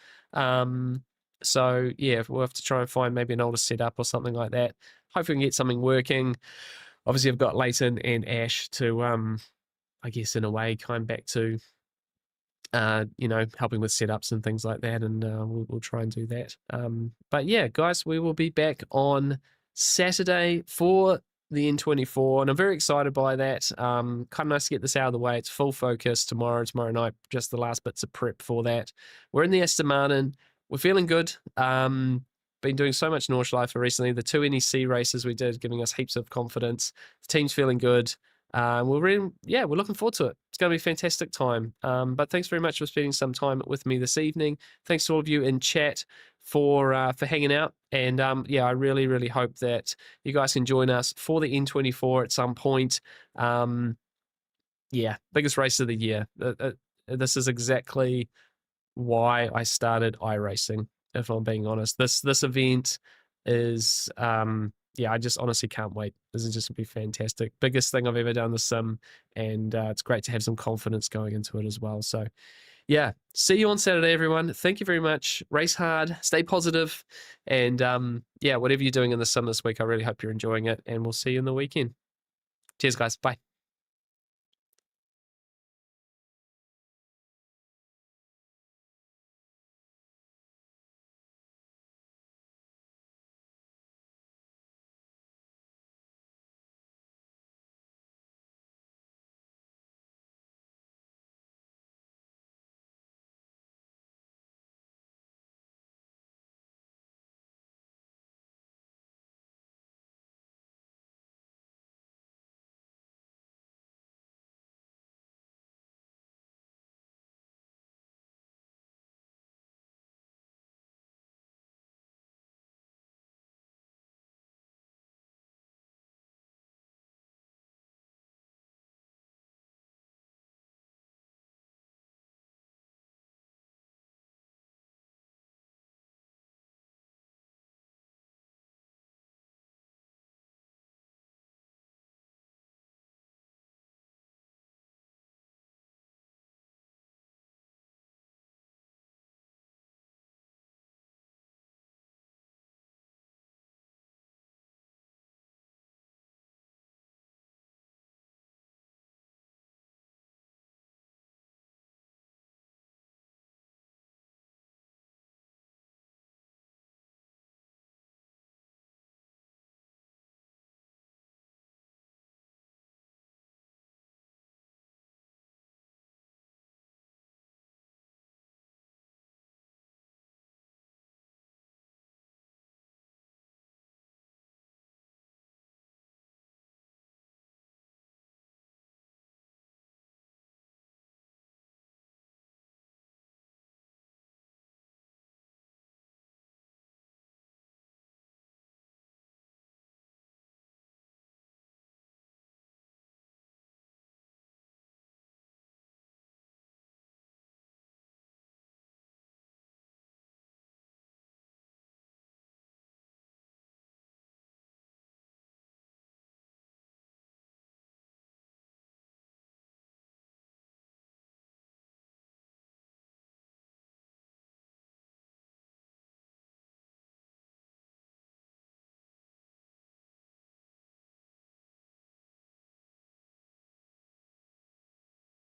S3: So yeah, we'll have to try and find maybe an older setup or something like that. Hopefully we can get something working. Obviously, I've got Leighton and Ash to, I guess, in a way, kind back to, you know, helping with setups and things like that, and we'll try and do that. But yeah, guys, we will be back on Saturday for the N24, and I'm very excited by that. Kind of nice to get this out of the way. It's full focus tomorrow night, just the last bits of prep for that. We're in the Aston Martin. We're feeling good. Been doing so much Nordschleife recently. The 2 NEC races we did, giving us heaps of confidence. The team's feeling good. We're looking forward to it. It's going to be a fantastic time. But thanks very much for spending some time with me this evening. Thanks to all of you in chat for hanging out. And yeah, I really, really hope that you guys can join us for the N24 at some point. Yeah, biggest race of the year. This is exactly why I started iRacing, if I'm being honest. This event is yeah, I just honestly can't wait. This is just gonna be fantastic. Biggest thing I've ever done this sim, and it's great to have some confidence going into it as well. So yeah, see you on Saturday, everyone. Thank you very much. Race hard, stay positive, and yeah, whatever you're doing in the sim this week, I really hope you're enjoying it, and we'll see you in the weekend. Cheers, guys. Bye.